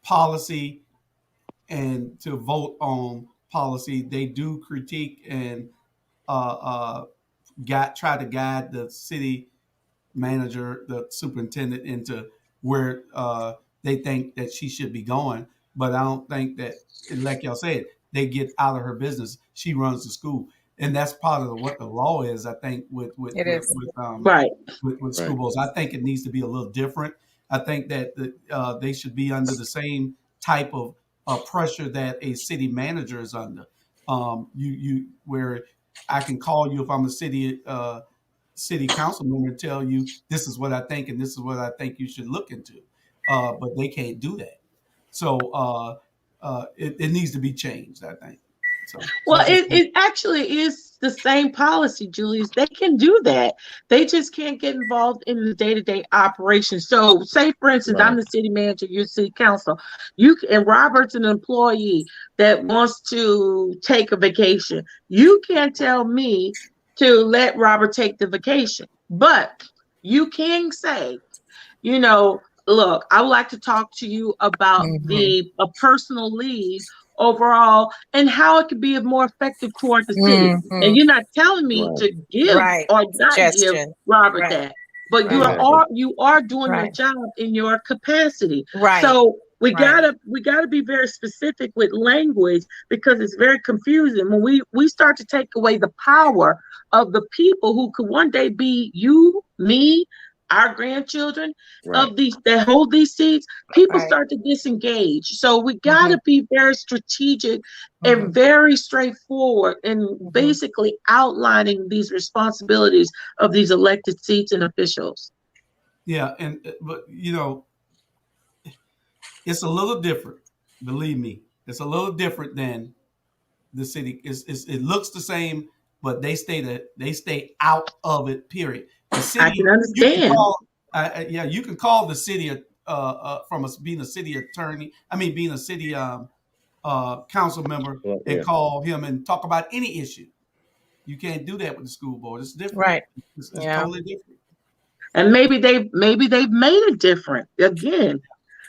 policy and to vote on policy. They do critique and try to guide the city manager, the superintendent, into where they think that she should be going. But I don't think that, like y'all said, they get out of her business. She runs the school, and that's part of what the law is. I think It is. Right. with school Right. boards, I think it needs to be a little different. I think that they should be under the same type of pressure that a city manager is under. You where I can call you if I'm a city council member and tell you this is what I think and this is what I think you should look into. But they can't do that. So it needs to be changed, I think. So Well, that's just it actually is the same policy, Julius. They can do that. They just can't get involved in the day-to-day operations. So, say for instance, I'm Right. the city manager, you're city council. And Robert's an employee that wants to take a vacation. You can't tell me to let Robert take the vacation, but you can say, look, I would like to talk to you about Hmm. a personal leave overall and how it could be more effective toward the city. Hmm. And you're not telling me Right. to give Right. or not give Suggestion. Robert Right. that, but Right. Exactly. you are doing your Right. job in your capacity. Right. So we Right. gotta be very specific with language because it's very confusing when we start to take away the power of the people who could one day be you, me, our grandchildren Right. of these that hold these seats. People Right. start to disengage. So we got Hmm. to be very strategic Hmm. and very straightforward in Hmm. basically outlining these responsibilities of these elected seats and officials. yeah, and but it's a little different. Believe me, it's a little different than the city. It looks the same, but they stay out of it. Period. The I can city, you can understand. call, yeah, you can call the city from us being a city attorney. I mean, being a city council member, Well, and yeah. call him and talk about any issue. You can't do that with the school board. It's different. Right. It's Yeah. totally different. And maybe they've made it different. Again,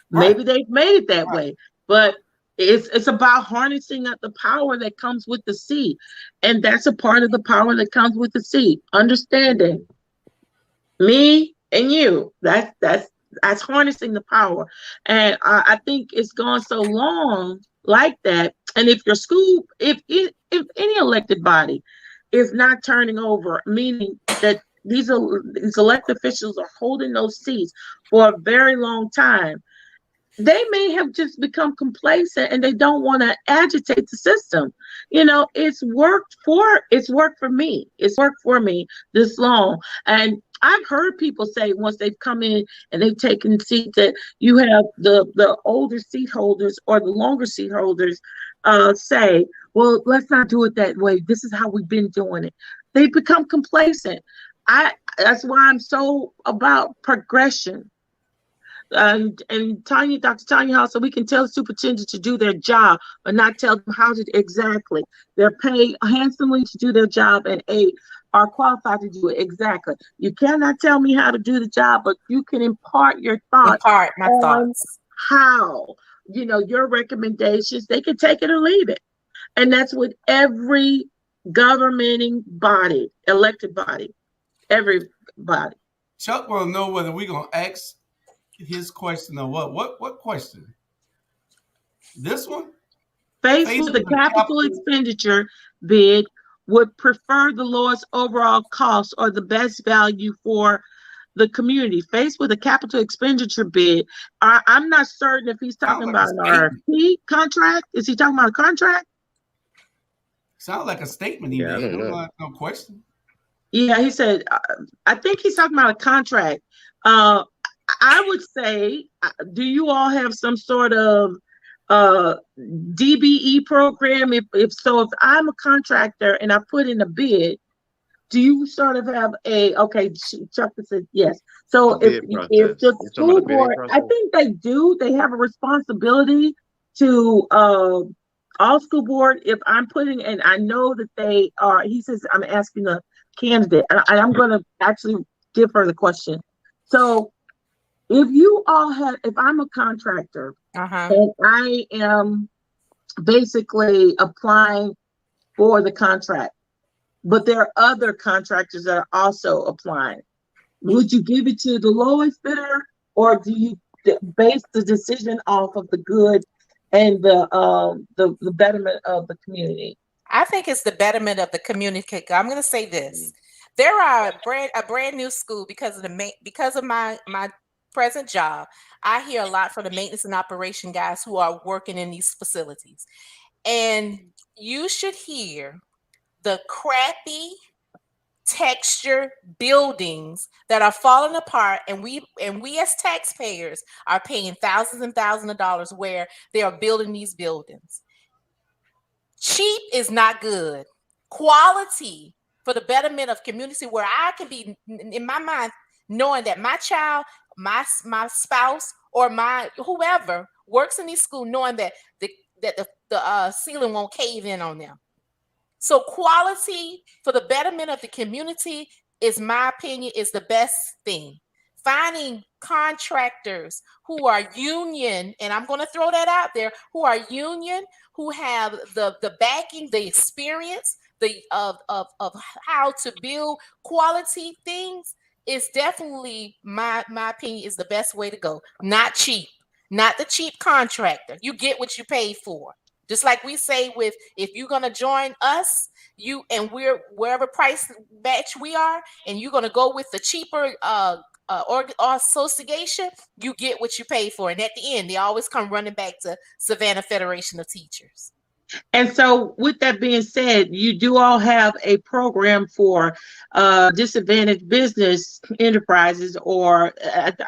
Right. maybe they've made it that Right. way. But it's about harnessing up the power that comes with the seat. And that's a part of the power that comes with the seat. Understanding me and you. That's harnessing the power. And I think it's gone so long like that. And if any elected body is not turning over, meaning that these elected officials are holding those seats for a very long time, they may have just become complacent and they don't want to agitate the system. It's worked for me. It's worked for me this long. And I've heard people say once they've come in and they've taken seats that you have the older seat holders or the longer seat holders say, well, let's not do it that way. This is how we've been doing it. They become complacent. That's why I'm so about progression. And Dr. Tanya Hall, so we can tell the superintendent to do their job, but not tell them how to exactly. They're paid handsomely to do their job, and are qualified to do it exactly. You cannot tell me how to do the job, but you can impart your thoughts Impart my on thoughts. how, your recommendations. They can take it or leave it, and that's with every governing body, elected body, everybody. Chuck will know whether we're gonna ask his question or what. What question? This one? Faced Faced with a with a capital capital. expenditure bid, would prefer the lowest overall cost or the best value for the community. Faced with a capital expenditure bid, I'm not certain if he's Sounds talking like a about an statement. RFP contract. Is he talking about a contract? Sounds like a statement he Yeah, I made. don't No, know. no question. Yeah, he said, I think he's talking about a contract. Uh, I would say, do you all have some sort of DBE program? If so, if I'm a contractor and I put in a bid, do you sort of have okay, Chuck said yes. A So if bid the process. You're talking about school the bidding board, I process? think they do, they have a responsibility to all school board. If I'm putting, and I know that they are, he says, I'm asking the candidate, and I'm going to actually give her the question. So if I'm a contractor Uh-huh. and I am basically applying for the contract, but there are other contractors that are also applying. Would you give it to the lowest bidder, or do you base the decision off of the good and the betterment of the community? I think it's the betterment of the community. I'm going to say this: there are a brand new school because of my present job. I hear a lot from the maintenance and operation guys who are working in these facilities, and you should hear the crappy texture buildings that are falling apart, and we as taxpayers are paying thousands and thousands of dollars where they are building these buildings. Cheap is not good. Quality for the betterment of community, where I can be in my mind knowing that my child, my spouse, or my whoever works in these schools, knowing that the ceiling won't cave in on them. So quality for the betterment of the community is, my opinion, is the best thing. Finding contractors who are union, and I'm going to throw that out there, who are union, who have the backing, the experience, the of how to build quality things, is definitely my opinion is the best way to go. Not cheap, not the cheap contractor. You get what you pay for. Just like we say, with if you're gonna join us, we're wherever price batch we are, and you're gonna go with the cheaper or association, you get what you pay for. And at the end, they always come running back to Savannah Federation of Teachers. And so, with that being said, you do all have a program for disadvantaged business enterprises, or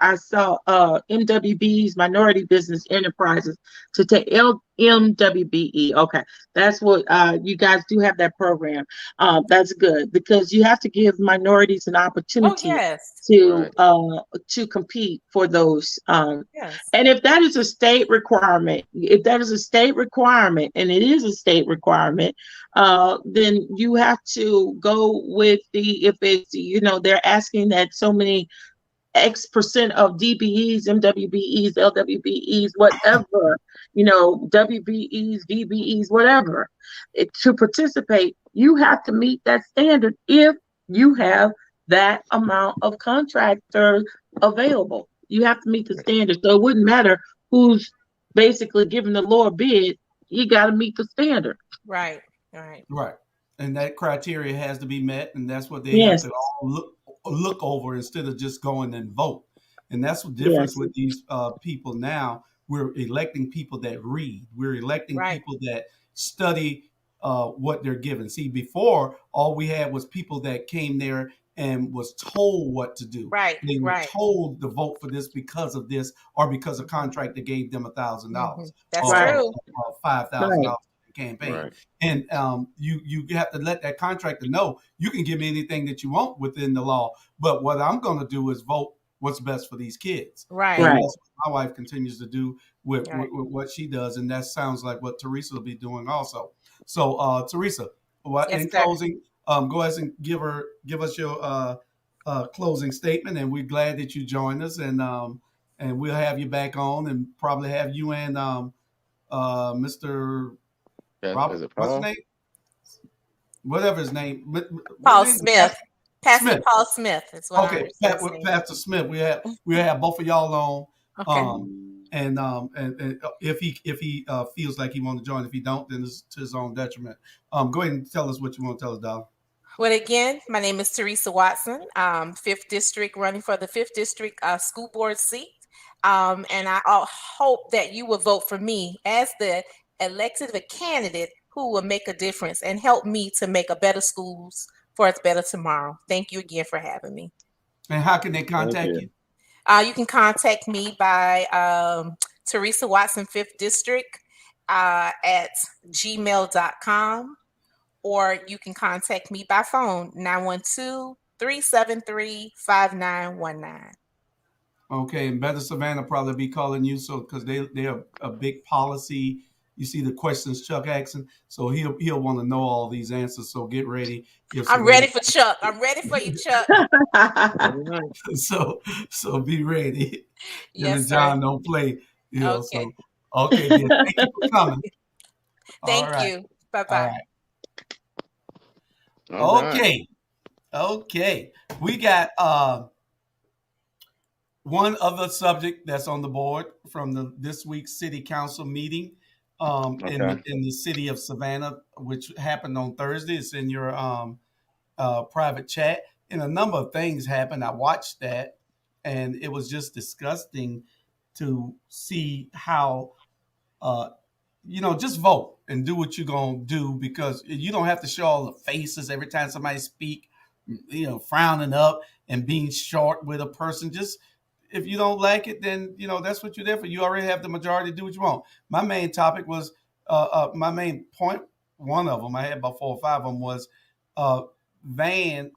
I saw MWB's minority business enterprises to take MWBE. Okay, that's what you guys do have that program. That's good, because you have to give minorities an Oh opportunity yes, Right. to compete for those. yes, And if that is a state requirement, and it is a state requirement, then you have to go with if it's, they're asking that so many X percent of DBEs, MWBEs, LWBEs, whatever, WBEs, VBEs, whatever, to participate, you have to meet that standard if you have that amount of contractors available. You have to meet the standard. So it wouldn't matter who's basically giving the lower bid, you got to meet the standard. right, right. Right. And that criteria has to be met, and that's what they have Yes, to all look over instead of just going and vote. And that's the difference yes, with these people now. We're electing people that read. We're electing Right. people that study what they're given. See, before all we had was people that came there and was told what to do. Right, They were right. told to vote for this because of this, or because a contractor gave them $1,000 That's or right, true. $5,000 right. to campaign. Right. And you have to let that contractor know you can give me anything that you want within the law, but what I'm going to do is vote what's best for these kids. And Right. Right. that's what my wife continues to do Right. with what she does, and that sounds like what Teresa will be doing also. So, Teresa, Yes, in sir. closing, go ahead and give us your closing statement, and we're glad that you joined us, and we'll have you back on, and probably have you and Mr. Robert, Is it what's his Paul? name? Whatever his name, what Paul name? Smith. Pastor Smith. Paul Smith is what I Okay, understand his With name. Pastor Smith, we have both of y'all Okay. on, and if he feels like he wants to join, if he don't, then it's to his own detriment. Go ahead and tell us what you want to tell us, Dal. Well, again, my name is Teresa Watson, 5th District, running for the 5th District School Board seat. And I hope that you will vote for me as the elected candidate who will make a difference and help me to make a better schools for a better tomorrow. Thank you again for having me. And how can they Thank contact you. you? You can contact me by Teresa Watson, 5th District at gmail.com, or you can contact me by phone, 912-373-5919. Okay, and Better Savannah probably be calling you, so because they're a big policy. You see the questions Chuck asking, so he'll want to know all these answers. So get ready. If I'm Savannah, ready for Chuck. I'm ready for you, Chuck. All right. so be ready. Him Yes, and sir. John don't play. Okay. So okay, then thank you for coming. All Thank right, you. all Bye-bye. right. All right. Okay, okay. We got one other subject that's on the board from this week's city council meeting Okay. in the city of Savannah, which happened on Thursday. It's in your private chat, and a number of things happened. I watched that, and it was just disgusting to see how uh, just vote and do what you're gonna do, because you don't have to show all the faces every time somebody speak, frowning up and being short with a person. Just if you don't like it, then that's what you're there for. You already have the majority to do what you want. My main topic was my main point. One of them, I had about 4 or 5 of them, was uh, Van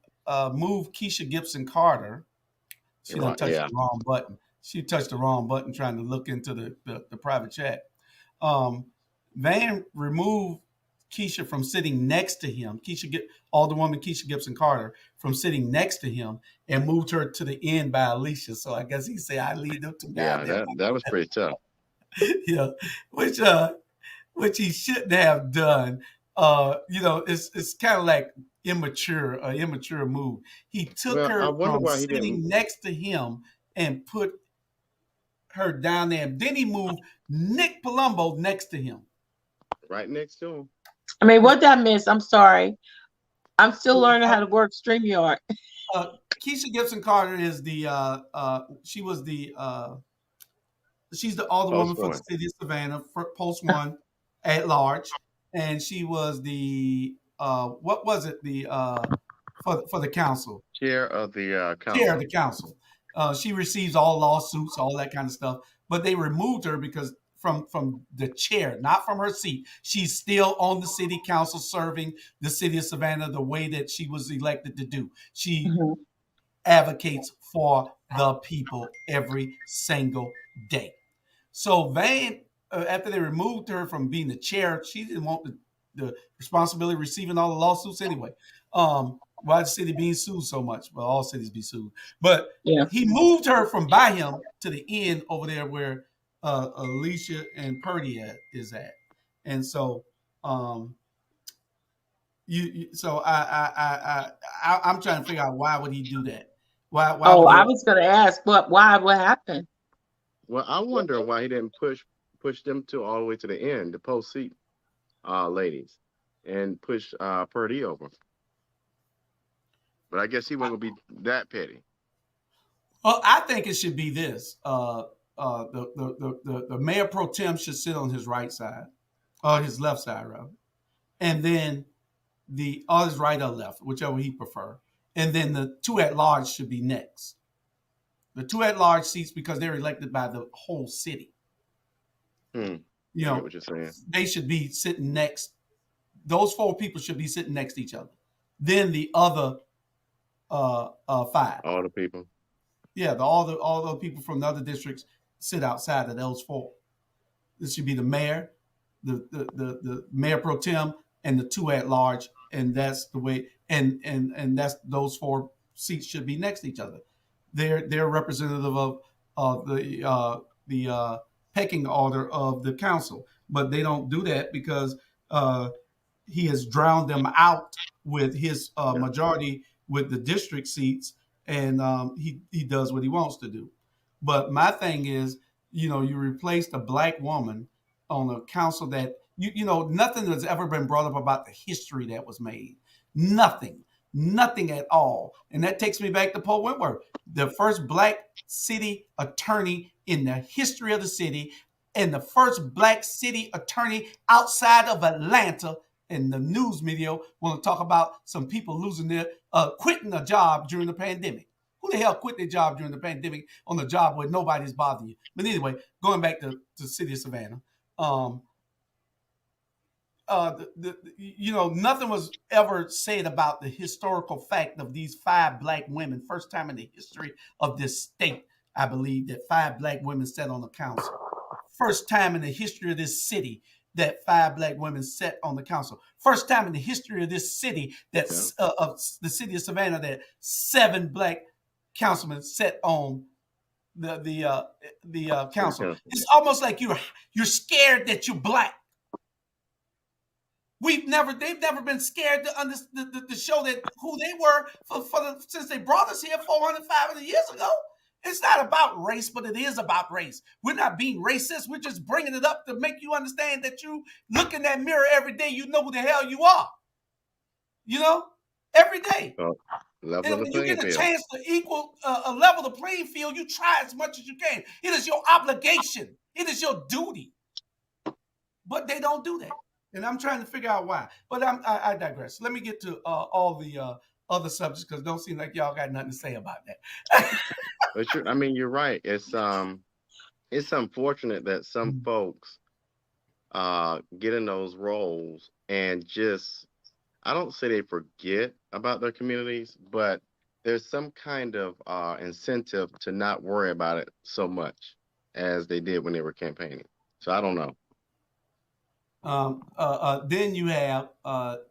moved Keisha Gibson Carter. She You're done right. touched Yeah. the wrong button. She touched the wrong button trying to look into the private chat. Um, Van removed Keisha from sitting next to him. Alderwoman Keisha Gibson Carter, from sitting next to him, and moved her to the end by Alicia. So I guess he said, "I leave them two down Yeah. there." That was pretty tough. Yeah, which which he shouldn't have done. It's kind of like immature move. He took Well, I her wonder from why he didn't. sitting next to him and put her down there. And then he moved Nick Palumbo next to him. Right next to him. I mean, what did I miss? I'm sorry. I'm still learning Uh, how to work StreamYard. uh, Keisha Gibson Carter is she's the Post alderwoman for the one. city of Savannah, for post one at large, and she was the what was it, the for the council, Chair of the chair of council. the council. She receives all lawsuits, all that kind of stuff. But they removed her because from the chair, not from her seat. She's still on the city council, serving the city of Savannah the way that she was elected to do. She Mhm. advocates for the people every single day. So Van, after they removed her from being the chair, she didn't want the responsibility of receiving all the lawsuits anyway. Why the city being sued so much? Well, all cities be sued, but Yeah. he moved her from by him to the end over there where Alicia and Purdy is at, and so um, so I'm trying to figure out, why would he do that? Why Oh, would I he? was going to ask, why? What happened? Well, I wonder why he didn't push them to all the way to the end, the post seat ladies, and push Purdy over. But I guess he wasn't gonna be that petty. Well, I think it should be this. The mayor pro tem should sit on his right side, or his left side, rather, and then his right or left, whichever he prefer, and then the two at large should be next. The two at large seats, because they're elected by the whole city. Hmm. You I get know, what you're saying. they should be sitting next. Those four people should be sitting next to each other. Then the other five. All the people. Yeah, all the people from the other districts sit outside of those four. This should be the mayor, the mayor pro tem, and the two at large, and that's the way. And that's those four seats should be next to each other. They're representative of the pecking order of the council, but they don't do that because he has drowned them out with his Yeah. majority with the district seats, and he does what he wants to do. But my thing is, you replaced a black woman on a council that nothing has ever been brought up about the history that was made. Nothing, nothing at all. And that takes me back to Paul Wentworth, the first black city attorney in the history of the city, and the first black city attorney outside of Atlanta. And the news media want to talk about some people losing their quitting a job during the pandemic. Who the hell quit their job during the pandemic on a job where nobody's bothering you? But anyway, going back to the city of Savannah, nothing was ever said about the historical fact of these five black women. First time in the history of this state, I believe, that five black women sat on the council. First time in the history of this city that five black women sat on the council. First time in the history of this city that of the city of Savannah that seven black councilmen sat on the council. It's almost like you're scared that you're black. They've never been scared to show that who they were since they brought us here 400, 500 years ago. It's not about race, but it is about race. We're not being racist. We're just bringing it up to make you understand that you look in that mirror every day. You know who the hell you are. Every day. And when you get a chance to equal level the playing field, you try as much as you can. It is your obligation. It is your duty. But they don't do that. And I'm trying to figure out why. But I digress. Let me get to all the other subjects because it don't seem like y'all got nothing to say about that. But you're right. It's unfortunate that some folks get in those roles and just, I don't say they forget about their communities, but there's some kind of incentive to not worry about it so much as they did when they were campaigning. So I don't know. Then you have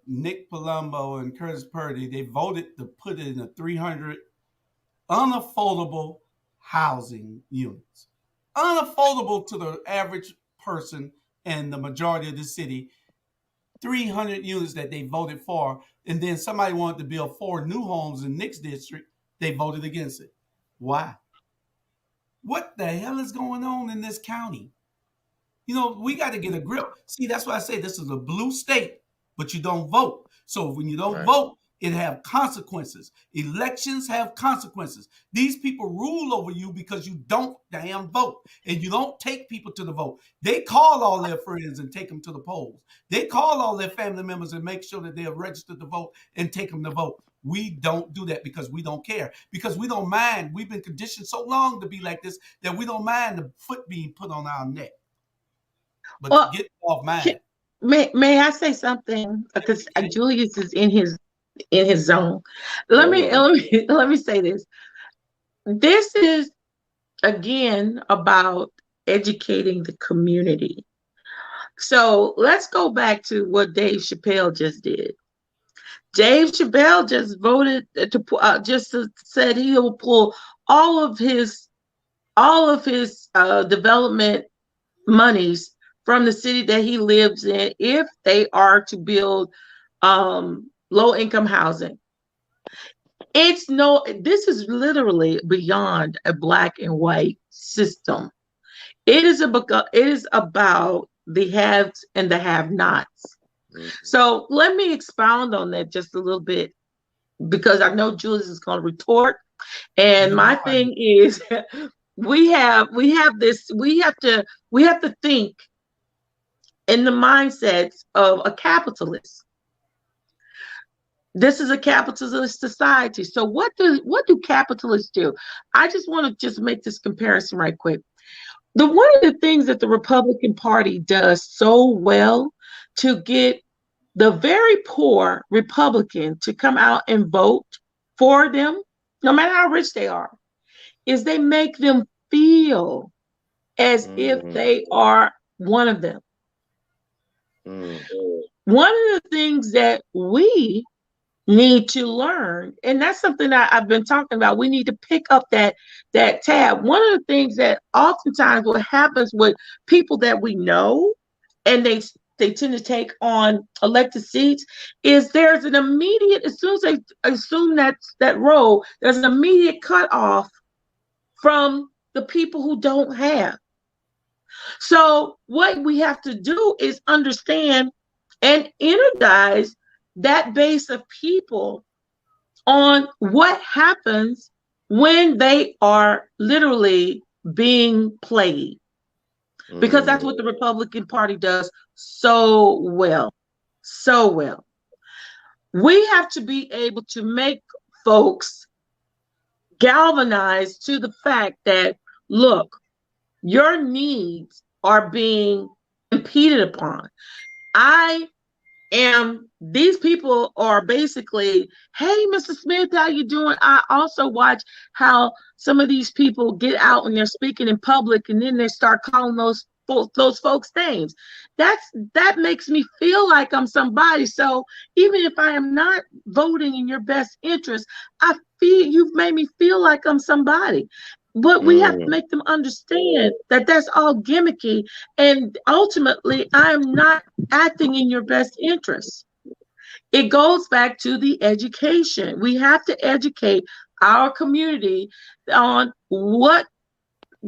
Nick Palumbo and Curtis Purdy. They voted to put it in a 300 unaffordable housing units. Unaffordable to the average person and the majority of the city. 300 units that they voted for. And then somebody wanted to build 4 new homes in Nick's district. They voted against it. Why? What the hell is going on in this county? We got to get a grip. See, that's why I say this is a blue state, but you don't vote. So when you don't vote, it have consequences. Elections have consequences. These people rule over you because you don't damn vote and you don't take people to the vote. They call all their friends and take them to the polls. They call all their family members and make sure that they are registered to vote and take them to vote. We don't do that because we don't care, because we don't mind. We've been conditioned so long to be like this that we don't mind the foot being put on our neck. But get off mine. May I say something? Because Julius is in his zone. Let me say this. This is again about educating the community. So let's go back to what Dave Chappelle just did. Dave Chappelle just voted said he will pull all of his development monies from the city that he lives in if they are to build low-income housing. This is literally beyond a black and white system. It is about the haves and the have-nots. Mm-hmm. So let me expound on that just a little bit, because I know Julius is going to retort. And my thing is, we have to think in the mindsets of a capitalist. This is a capitalist society. So what do capitalists do? I just want to make this comparison right quick. one of the things that the Republican Party does so well to get the very poor Republican to come out and vote for them, no matter how rich they are, is they make them feel as if they are one of them. One of the things that we need to learn, and that's something that I've been talking about, we need to pick up that tab. One of the things that oftentimes what happens with people that we know and they tend to take on elected seats is there's an immediate, as soon as they assume that role, there's an immediate cutoff from the people who don't have. So what we have to do is understand and energize that base of people on what happens when they are literally being played. Because that's what the Republican Party does so well. So well. We have to be able to make folks galvanize to the fact that, look, your needs are being impeded upon. These people are basically, hey, Mr. Smith, how you doing? I also watch how some of these people get out and they're speaking in public and then they start calling those folks names. That makes me feel like I'm somebody. So even if I am not voting in your best interest, I feel you've made me feel like I'm somebody. But we have to make them understand that that's all gimmicky, and ultimately I'm not acting in your best interest. It goes back to the education. We have to educate our community on what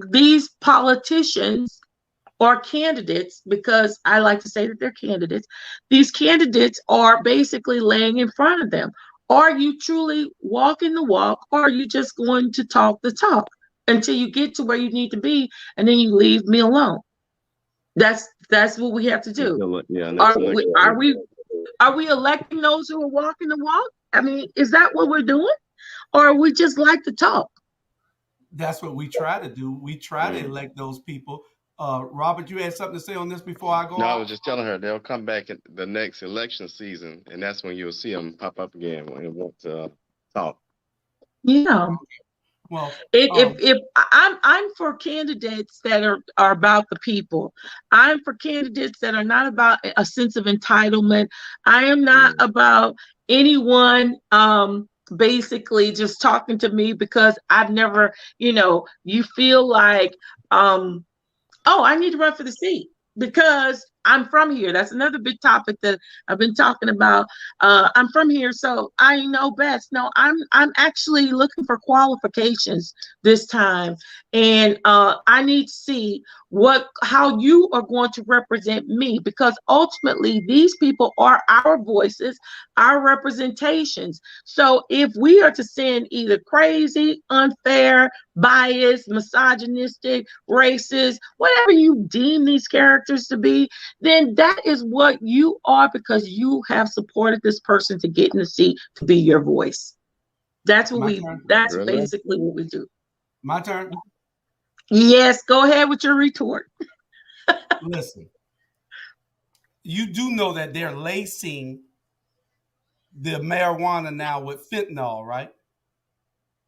these politicians or candidates, because I like to say that they're candidates, these candidates are basically laying in front of them. Are you truly walking the walk, or are you just going to talk the talk until you get to where you need to be and then you leave me alone? That's what we have to do. Yeah, are we electing those who are walking the walk? I mean, is that what we're doing? Or we just like to talk? That's what we try to do. We try to elect those people. Robert, you had something to say on this before I go No, I on? was just telling her they'll come back in the next election season, and that's when you'll see them pop up again when they want to talk. Yeah. Well, if I'm for candidates that are about the people. I'm for candidates that are not about a sense of entitlement. I am not about anyone basically just talking to me because I've never, you feel like oh, I need to run for the seat because I'm from here. That's another big topic that I've been talking about. I'm from here, so I know best. No, I'm actually looking for qualifications this time, and I need to see how you are going to represent me, because ultimately these people are our voices, our representations. So if we are to send either crazy, unfair, biased, misogynistic, racist, whatever you deem these characters to be, then that is what you are, because you have supported this person to get in the seat to be your voice. That's basically what we do. My turn? Yes, go ahead with your retort. Listen, you do know that they're lacing the marijuana now with fentanyl, right?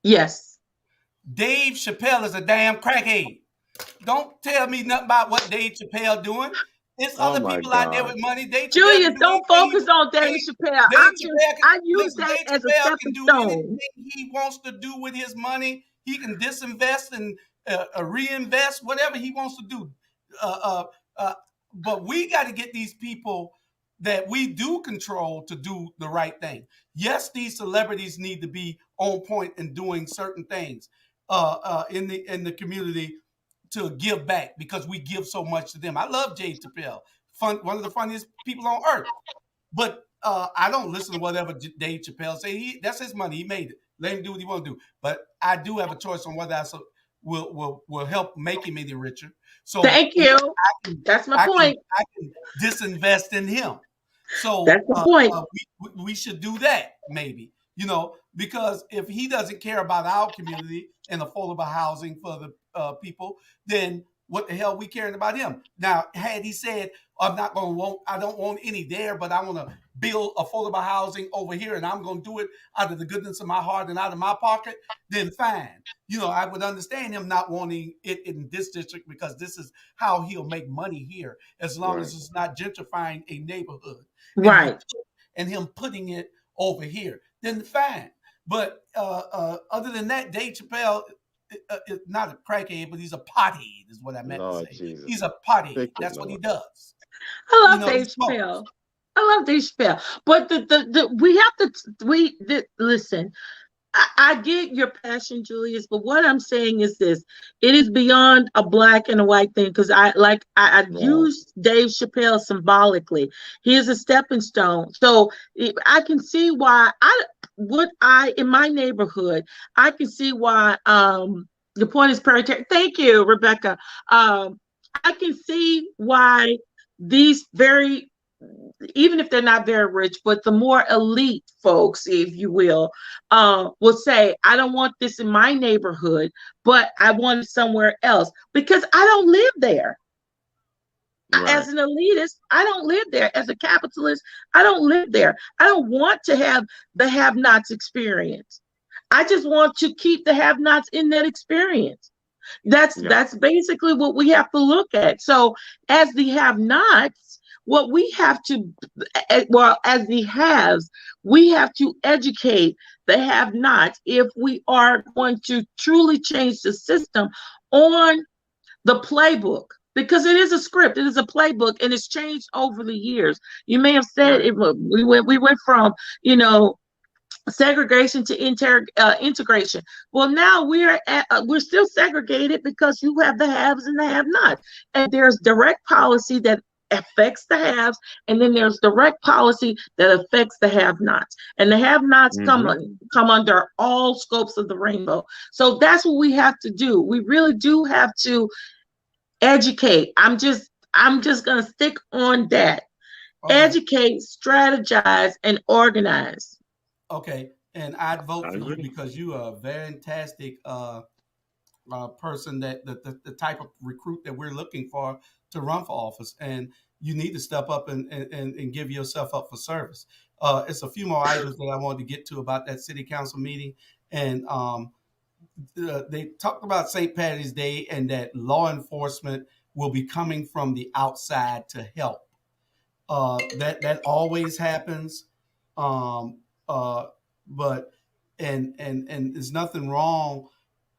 Yes. Dave Chappelle is a damn crackhead. Don't tell me nothing about what Dave Chappelle doing. There's other people out there with money. Dave Chappelle Julius, don't focus on Dave Chappelle. I use that Dave as a Chappelle can stepping do stone. anything he wants to do with his money. He can disinvest and reinvest, whatever he wants to do. But we got to get these people that we do control to do the right thing. Yes, these celebrities need to be on point and doing certain things in the community to give back, because we give so much to them. I love Dave Chappelle, one of the funniest people on earth. But I don't listen to whatever Dave Chappelle say. That's his money. He made it. Let him do what he want to do. But I do have a choice on whether I will help make him any richer. So thank you. That's my point. I can disinvest in him. So that's the point. We should do that, maybe. Because if he doesn't care about our community and affordable housing for the people, then what the hell we caring about him? Now, had he said, I don't want any there, but I want to build affordable housing over here and I'm going to do it out of the goodness of my heart and out of my pocket, then fine. I would understand him not wanting it in this district because this is how he'll make money here, as long as it's not gentrifying a neighborhood Right. and him putting it over here, then fine. But other than that, Dave Chappelle is not a crackhead, but he's a pothead, is what I meant to say. Jesus. He's a pothead. That's what he does. I love Dave Chappelle. I love Dave Chappelle. But listen. I get your passion, Julius, but what I'm saying is this: it is beyond a black and a white thing. Because I use Dave Chappelle symbolically. He is a stepping stone. So I can see why in my neighborhood, I can see why the point is parity. Thank you, Rebecca. I can see why these even if they're not very rich, but the more elite folks, if you will say, I don't want this in my neighborhood, but I want it somewhere else because I don't live there. Right. As an elitist, I don't live there. As a capitalist, I don't live there. I don't want to have the have-nots experience. I just want to keep the have-nots in that experience. That's basically what we have to look at. So as the have-nots, what we have to, as the haves, we have to educate the have-nots if we are going to truly change the system on the playbook, because it is a script, it is a playbook, and it's changed over the years. You may have said we went from segregation to integration. Well, now we're still segregated because you have the haves and the have-nots, and there's direct policy that affects the haves, and then there's direct policy that affects the have-nots, and the have-nots come under all scopes of the rainbow. So that's what we have to do. We really do have to educate. I'm just gonna stick on that. Okay. Educate, strategize, and organize. Okay, and I'd vote for you because you are a fantastic person, that the type of recruit that we're looking for to run for office, and you need to step up and give yourself up for service. It's a few more items that I wanted to get to about that city council meeting, and they talked about St. Patty's Day and that law enforcement will be coming from the outside to help. That always happens, but there's nothing wrong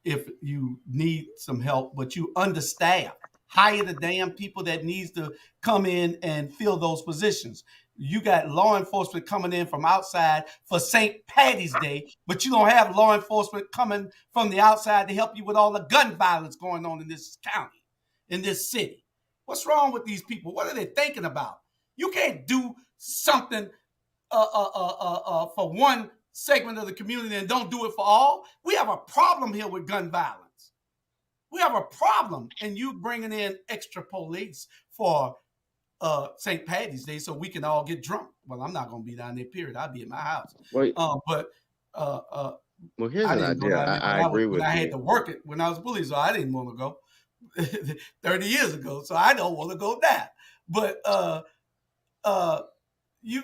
if you need some help, but you understaff. Hire the damn people that needs to come in and fill those positions. You got law enforcement coming in from outside for St. Patty's Day, but you don't have law enforcement coming from the outside to help you with all the gun violence going on in this county, in this city. What's wrong with these people? What are they thinking about? You can't do something for one segment of the community and don't do it for all. We have a problem here with gun violence. We have a problem, and you bringing in extra police for St. Patty's Day so we can all get drunk. Well, I'm not going to be down there, period. I'll be at my house. Wait. But well, here's an idea. I agree with you. I had to work it when I was bullied, so I didn't want to go 30 years ago, so I don't want to go now. But you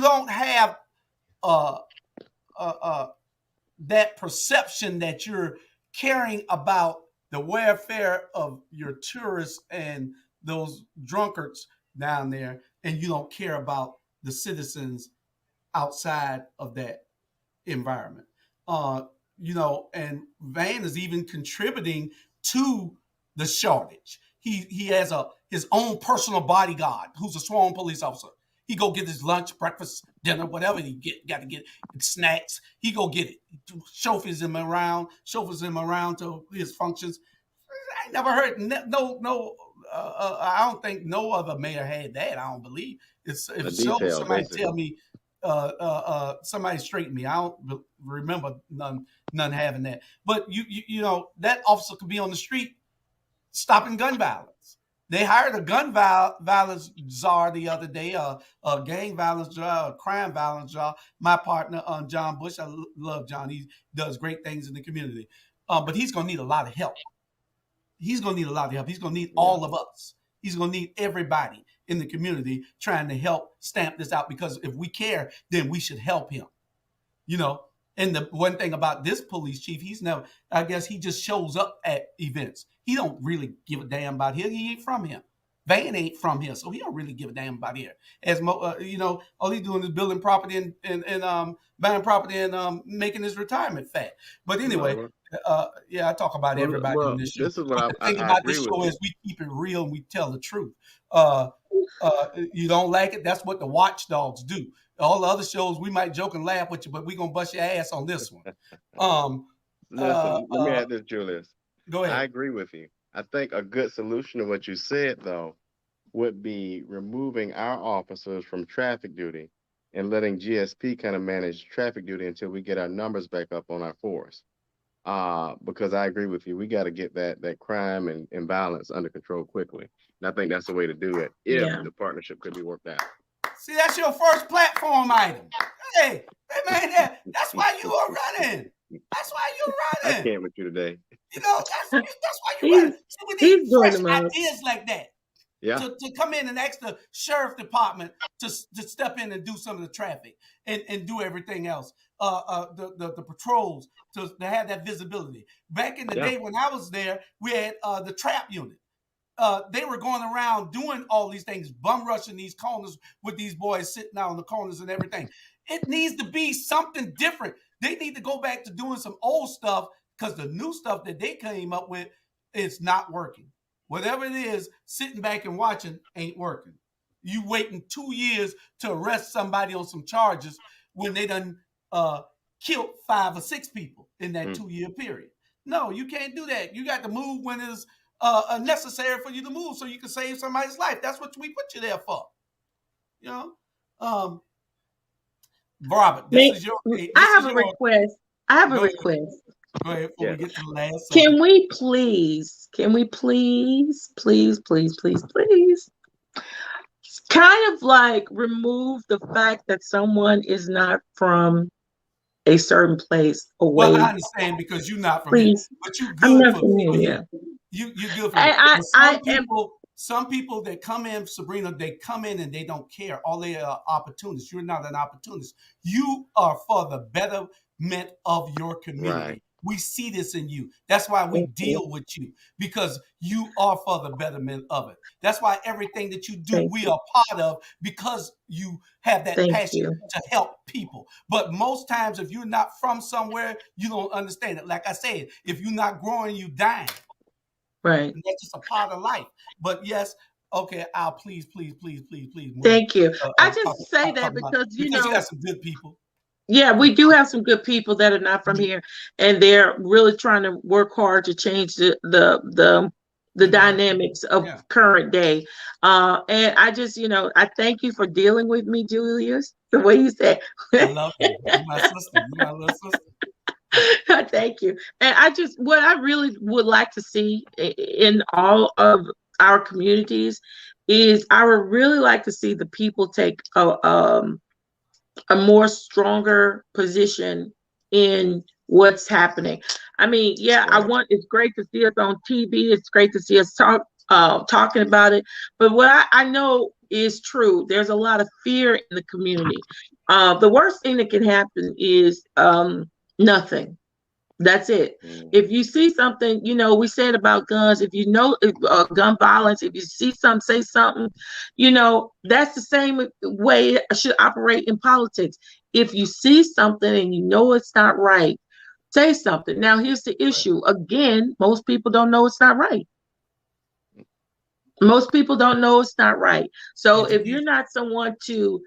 don't have that perception that you're caring about the welfare of your tourists and those drunkards down there, and you don't care about the citizens outside of that environment. And Van is even contributing to the shortage. He has his own personal bodyguard who's a sworn police officer. He go get his lunch, breakfast, dinner, whatever he got to get, snacks. He go get it. Chauffeurs him around to his functions. I never heard I don't think no other mayor had that. I don't believe. If somebody tell me, somebody straighten me. I don't remember none having that. But you know that officer could be on the street stopping gun violence. They hired a gun violence czar the other day, a gang violence czar, a crime violence czar. My partner, John Bush. I love John. He does great things in the community. But he's going to need a lot of help. he's going to need a lot of help. He's going to need Yeah. all of us. He's going to need everybody in the community trying to help stamp this out, because if we care, then we should help him. You know, and the one thing about this police chief, he's never, I guess he just shows up at events. He don't really give a damn about here. He ain't from here. Van ain't from here, so he don't really give a damn about here. You know, all he's doing is building property and buying property and making his retirement fat. But anyway, yeah, I talk about everybody on this show. This is what But the thing I about agree this with show you. is we keep it real and we tell the truth. You don't like it? That's what the watchdogs do. All the other shows, we might joke and laugh with you, but we're going to bust your ass on this one. Listen, let me add this, Julius. Go ahead. I agree with you. I think a good solution to what you said, though, would be removing our officers from traffic duty and letting GSP kind of manage traffic duty until we get our numbers back up on our force. Because I agree with you. We got to get that crime and violence under control quickly. And I think that's the way to do it if the partnership could be worked out. See, that's your first platform item. Hey man, that's why you are running. That's why you're running. I can't with you today. You know, that's why you're running. So we need fresh ideas like that. Yeah. To come in and ask the sheriff department to step in and do some of the traffic and do everything else. The patrols to have that visibility. Back in the day when I was there, we had the trap unit. They were going around doing all these things, bum rushing these corners with these boys sitting out on the corners and everything. It needs to be something different. They need to go back to doing some old stuff, because the new stuff that they came up with, it's not working. Whatever it is, sitting back and watching ain't working. You waiting 2 years to arrest somebody on some charges when they done killed 5 or 6 people in that 2-year period. No, you can't do that. You got to move when it's necessary for you to move so you can save somebody's life. That's what we put you there for. You know? Robert, this is your... I have a request. Go ahead before we get to the last subject. Can we please, kind of like remove the fact that someone is not from a certain place away? Well, I understand, because you're not from here, but you're good. I'm not from here. You're good for some people that come in, Sabrina, they come in and they don't care. All they are opportunists. You're not an opportunist. You are for the betterment of your community. Right. We see this in you. That's why we deal with you, because you are for the betterment of it. That's why everything that you do, we are part of, because you have that passion to help people. But most times, if you're not from somewhere, you don't understand it. Like I said, if you're not growing, you dying. Right. And that's just a part of life. But yes, okay, I'll please. Thank you. I just say that because you got some good people. Yeah, we do have some good people that are not from here, and they're really trying to work hard to change the dynamics of current day. And I just, I thank you for dealing with me, Julius, the way you said. I love you. You're my sister. You're my little sister. Thank you. And what I really would like to see in all of our communities is I would really like to see the people take a more stronger position in what's happening. I mean, it's great to see us on TV. It's great to see us talking about it. But what I know is true. There's a lot of fear in the community. The worst thing that can happen is nothing. That's it. If you see something, we said about guns, if you know gun violence, if you see something, say something, that's the same way it should operate in politics. If you see something and you know it's not right, say something. Now, here's the issue. Again, most people don't know it's not right. Most people don't know it's not right. So if you're not someone to,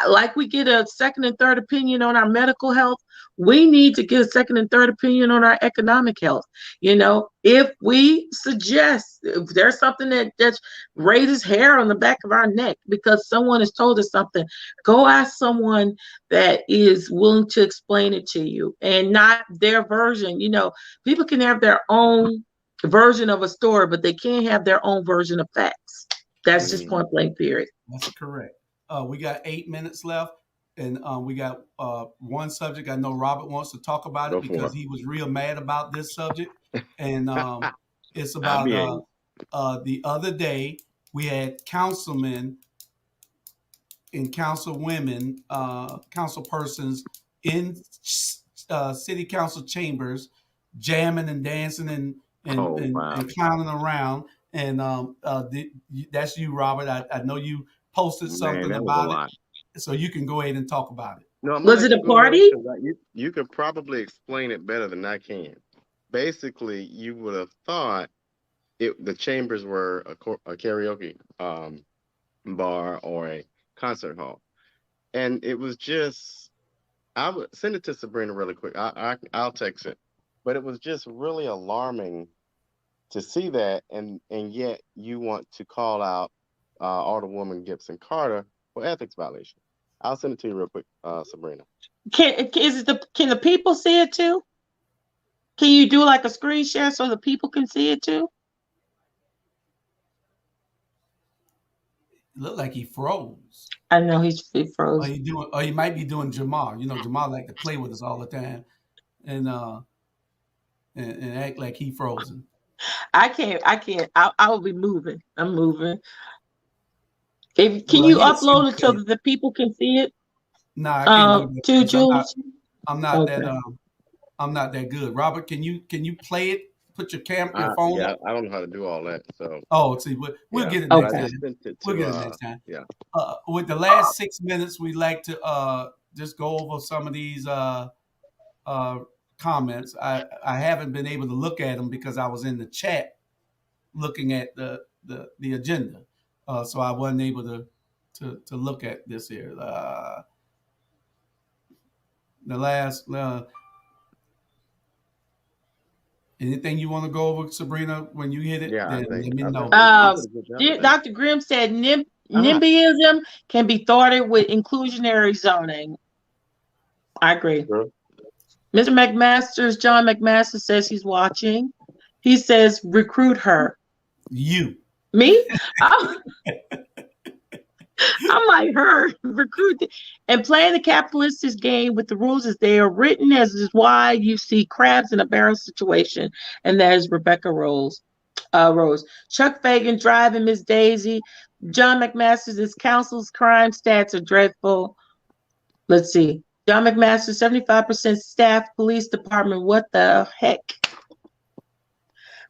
like we get a second and third opinion on our medical health, we need to get a second and third opinion on our economic health. If we suggest, if there's something that raises hair on the back of our neck because someone has told us something, go ask someone that is willing to explain it to you and not their version. People can have their own version of a story, but they can't have their own version of facts. That's just point blank, period. That's correct. We got 8 minutes left, and we got one subject. I know Robert wants to talk about it because he was real mad about this subject, and It's I'll about be able. the other day we had councilmen and councilwomen, council persons in city council chambers, jamming and dancing Oh wow, and clowning around. And that's you, Robert. I know you posted man, something that was a about it, lot. so you can go ahead and talk about it. No, I'm gonna Was let it you a go ahead party? because you could probably explain it better than I can. Basically, you would have thought the chambers were a karaoke bar or a concert hall, and it was just. I would send it to Sabrina really quick. I'll text it, but it was just really alarming to see that, and yet you want to call out Alderwoman Gibson Carter for ethics violation. I'll send it to you real quick, Sabrina. Can the people see it too? Can you do like a screen share so the people can see it too? It looked like he froze. I know he Or froze. he doing, or he might be doing Jamal. You know, Jamal like to play with us all the time, and and act like he frozen. I can't. I can't. I will be moving. I'm moving. Can Well, you he'll see upload it so it. that the people can see it? Nah, I can't do that To because Jules. I'm not that Okay. I'm not that good. Robert, can you play it? Put your phone Yeah, up. I don't know how to do all that, so Oh, see, we'll yeah. get it But I next Okay. time. just sent it We'll to get it next time. yeah. With the last 6 minutes, we like to just go over some of these uh, comments. I haven't been able to look at them because I was in the chat looking at the agenda, so I wasn't able to look at this here. The last anything you want to go over, Sabrina? When you hit it, Yeah, then let me I think know. you did a good job of that. Dr. Grimm said Ah, NIMBYism can be thwarted with inclusionary zoning. I agree. Sure. Mr. John McMaster says he's watching. He says recruit her. you. Me? I'm like her, recruit and playing the capitalist game with the rules as they are written, as is why you see crabs in a barrel situation, and that is Rebecca Rose. Chuck Fagan driving Miss Daisy. John McMaster's counsel's crime stats are dreadful. Let's see. John McMaster, 75% staff, police department. What the heck?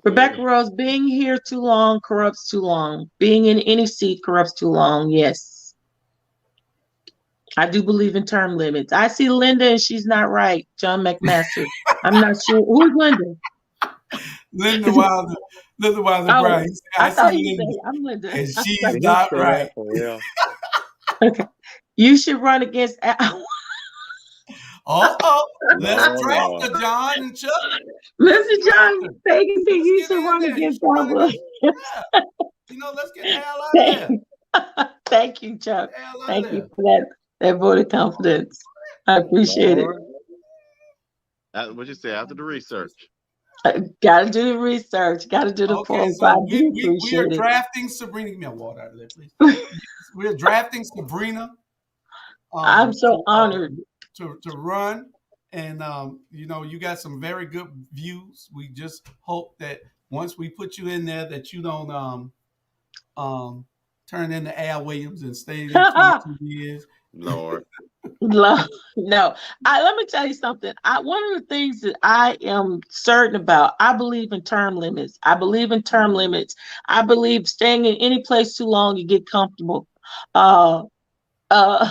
Rebecca Rose, being here too long corrupts too long. Being in any seat corrupts too long. Yes. I do believe in term limits. I see Linda and she's not right. John McMaster. I'm not sure. Who's Linda? Linda Wilder, Linda Wilder Oh, Brown. I I see thought you Linda, said I'm Linda. and she's Did he not say right. that for real? Okay. You should run against. Let's No, draft no. her, John and Chuck. Mr. Draft John her. Fagan said Let's you get should her in run there. You against should run Barbara. against. Yeah. Let's get the hell out of there. Thank you, Chuck. Get the hell out of Thank you there. for that vote of confidence. I appreciate it. Lord. What you say after the research? Got to do the research. Got to do the Okay, polls. I so do we are appreciate it. drafting Sabrina. Give me a water out of there, please. We're drafting Sabrina I'm so honored. to run, and you got some very good views. We just hope that once we put you in there, that you don't turn into Al Williams and stay there 22 years. Lord. No, let me tell you something. One of the things that I am certain about, I believe in term limits. I believe in term limits. I believe staying in any place too long, you get comfortable. Uh, uh,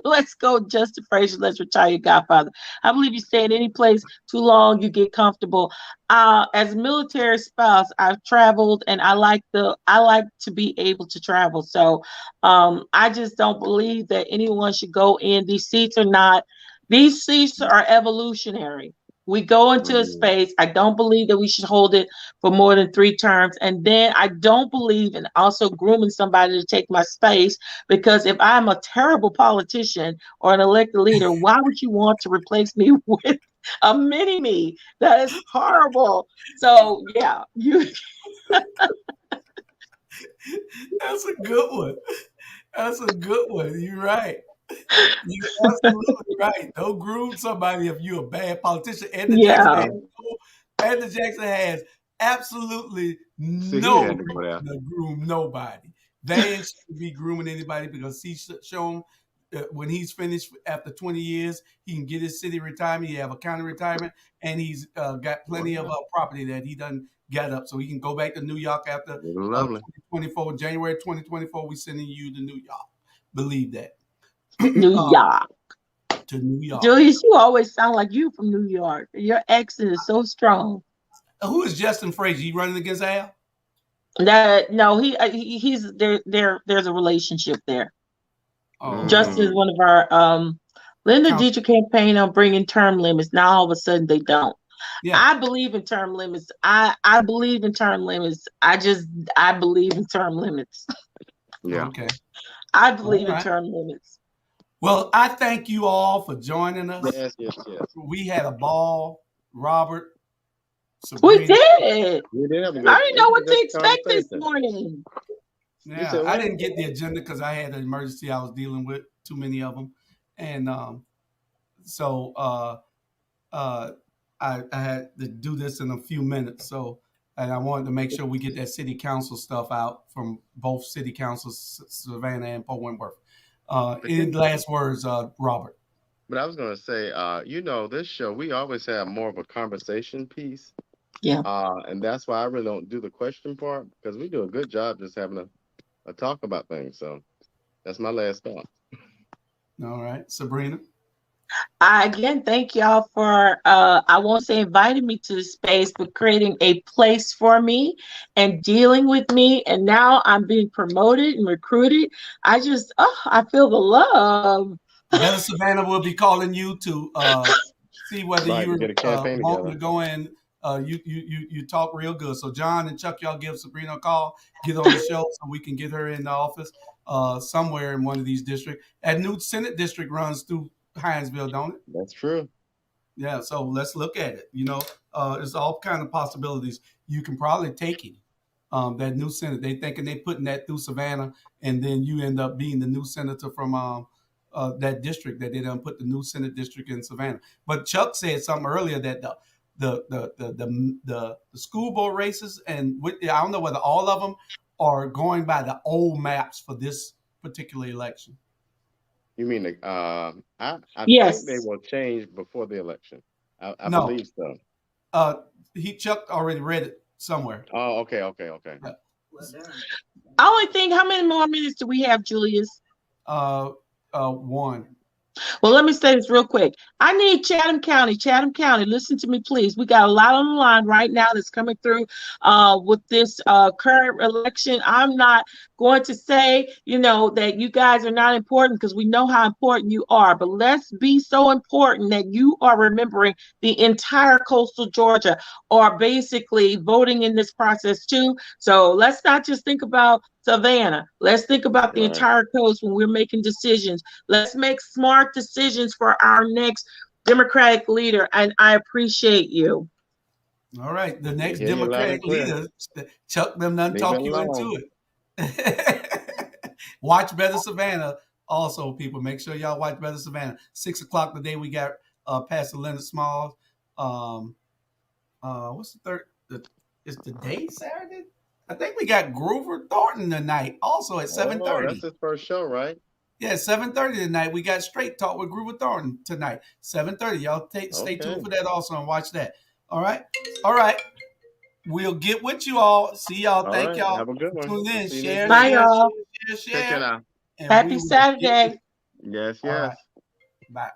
let's go, Justin Frazier. Let's retire your Godfather. I believe you stay in any place too long, you get comfortable. As a military spouse, I've traveled, and I like to be able to travel. So, I just don't believe that anyone should go in. These seats are evolutionary. We go into a space. I don't believe that we should hold it for more than 3 terms. And then I don't believe in also grooming somebody to take my space, because if I'm a terrible politician or an elected leader, why would you want to replace me with a mini me? That is horrible. So yeah, That's a good one. That's a good one. You're right. You're absolutely right. Don't groom somebody if you're a bad politician. yeah. Edna Jackson has absolutely See, he no had to go there. reason to groom nobody. They ain't supposed to be grooming anybody because he's shown when he's finished after 20 years, he can get his city retirement. He have a county retirement, and he's got plenty of property that he done got up, so he can go back to New York after Lovely. 2024, January 2024. We sending you to New York. Believe that. New York. To New York. Julius, you always sound like you from New York. Your accent is so strong. Who is Justin Frazier? He running against Al? No, he's there. There's a relationship there. Oh, Justin is one of our Linda Dietrich campaign on bringing term limits. Now all of a sudden they don't. Yeah. I believe in term limits. I believe in term limits. I believe in term limits. Yeah. Okay. I believe in term limits. Well, I thank you all for joining us. Yes. We had a ball, Robert. Sabrina. We did. We did. I didn't know what to expect this morning. Yeah, I didn't get the agenda because I had an emergency I was dealing with, too many of them, and so I had to do this in a few minutes. So, and I wanted to make sure we get that city council stuff out from both city councils, Savannah and Port Wentworth. Any last words, Robert? But I was going to say, this show, we always have more of a conversation piece. Yeah. And that's why I really don't do the question part, because we do a good job just having a talk about things. So that's my last thought. All right. Sabrina? Again, thank y'all for, I won't say inviting me to the space, but creating a place for me and dealing with me. And now I'm being promoted and recruited. I feel the love. Better Savannah will be calling you to see whether you want to go in. You talk real good. So John and Chuck, y'all give Sabrina a call, get on the show so we can get her in the office somewhere in one of these districts. That new Senate district runs through Hinesville, don't it? That's true. Yeah, so let's look at it. There's all kind of possibilities. You can probably take it. That new Senate, they thinking they putting that through Savannah, and then you end up being the new senator from that district that they done put the new Senate district in Savannah. But Chuck said something earlier that the school board races, and I don't know whether all of them are going by the old maps for this particular election. You mean I yes. think they will change before the election. I believe so. Chuck already read it somewhere. Oh, okay. Yeah. I only think, how many more minutes do we have, Julius? 1. Well, let me say this real quick. I need Chatham County. Chatham County, listen to me, please. We got a lot on the line right now that's coming through with this current election. I'm not going to say, that you guys are not important, because we know how important you are. But let's be so important that you are remembering the entire coastal Georgia are basically voting in this process too. So let's not just think about Savannah. Let's think about the entire coast when we're making decisions. Let's make smart decisions for our next Democratic leader. And I appreciate you. All right. The next Democratic leader, Chuck them done talk you into it. Watch Better Savannah. Also, people, make sure y'all watch Better Savannah. 6 o'clock today, we got Pastor Leonard Smalls. What's the third? Is the day Saturday? I think we got Grover Thornton tonight, also at 7:30. That's his first show, right? Yeah, 7:30 tonight. We got Straight Talk with Grover Thornton tonight, 7:30. Y'all stay tuned for that also and watch that. All right. We'll get with you all. See y'all. Thank y'all. Have a good one. Tune in. Share. Bye, y'all. Share. Happy Saturday. Yes. Right. Bye.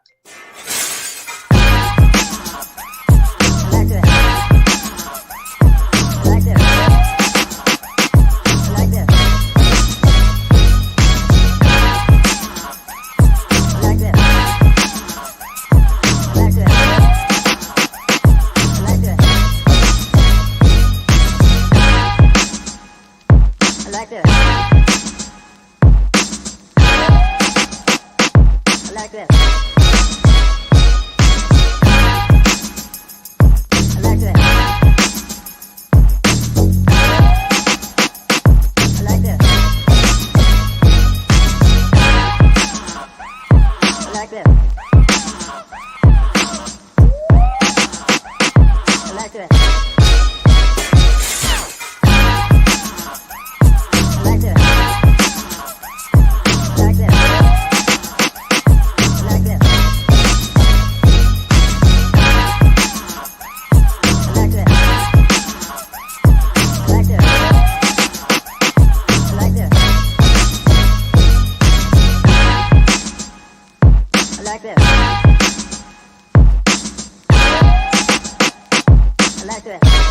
like this. I like that.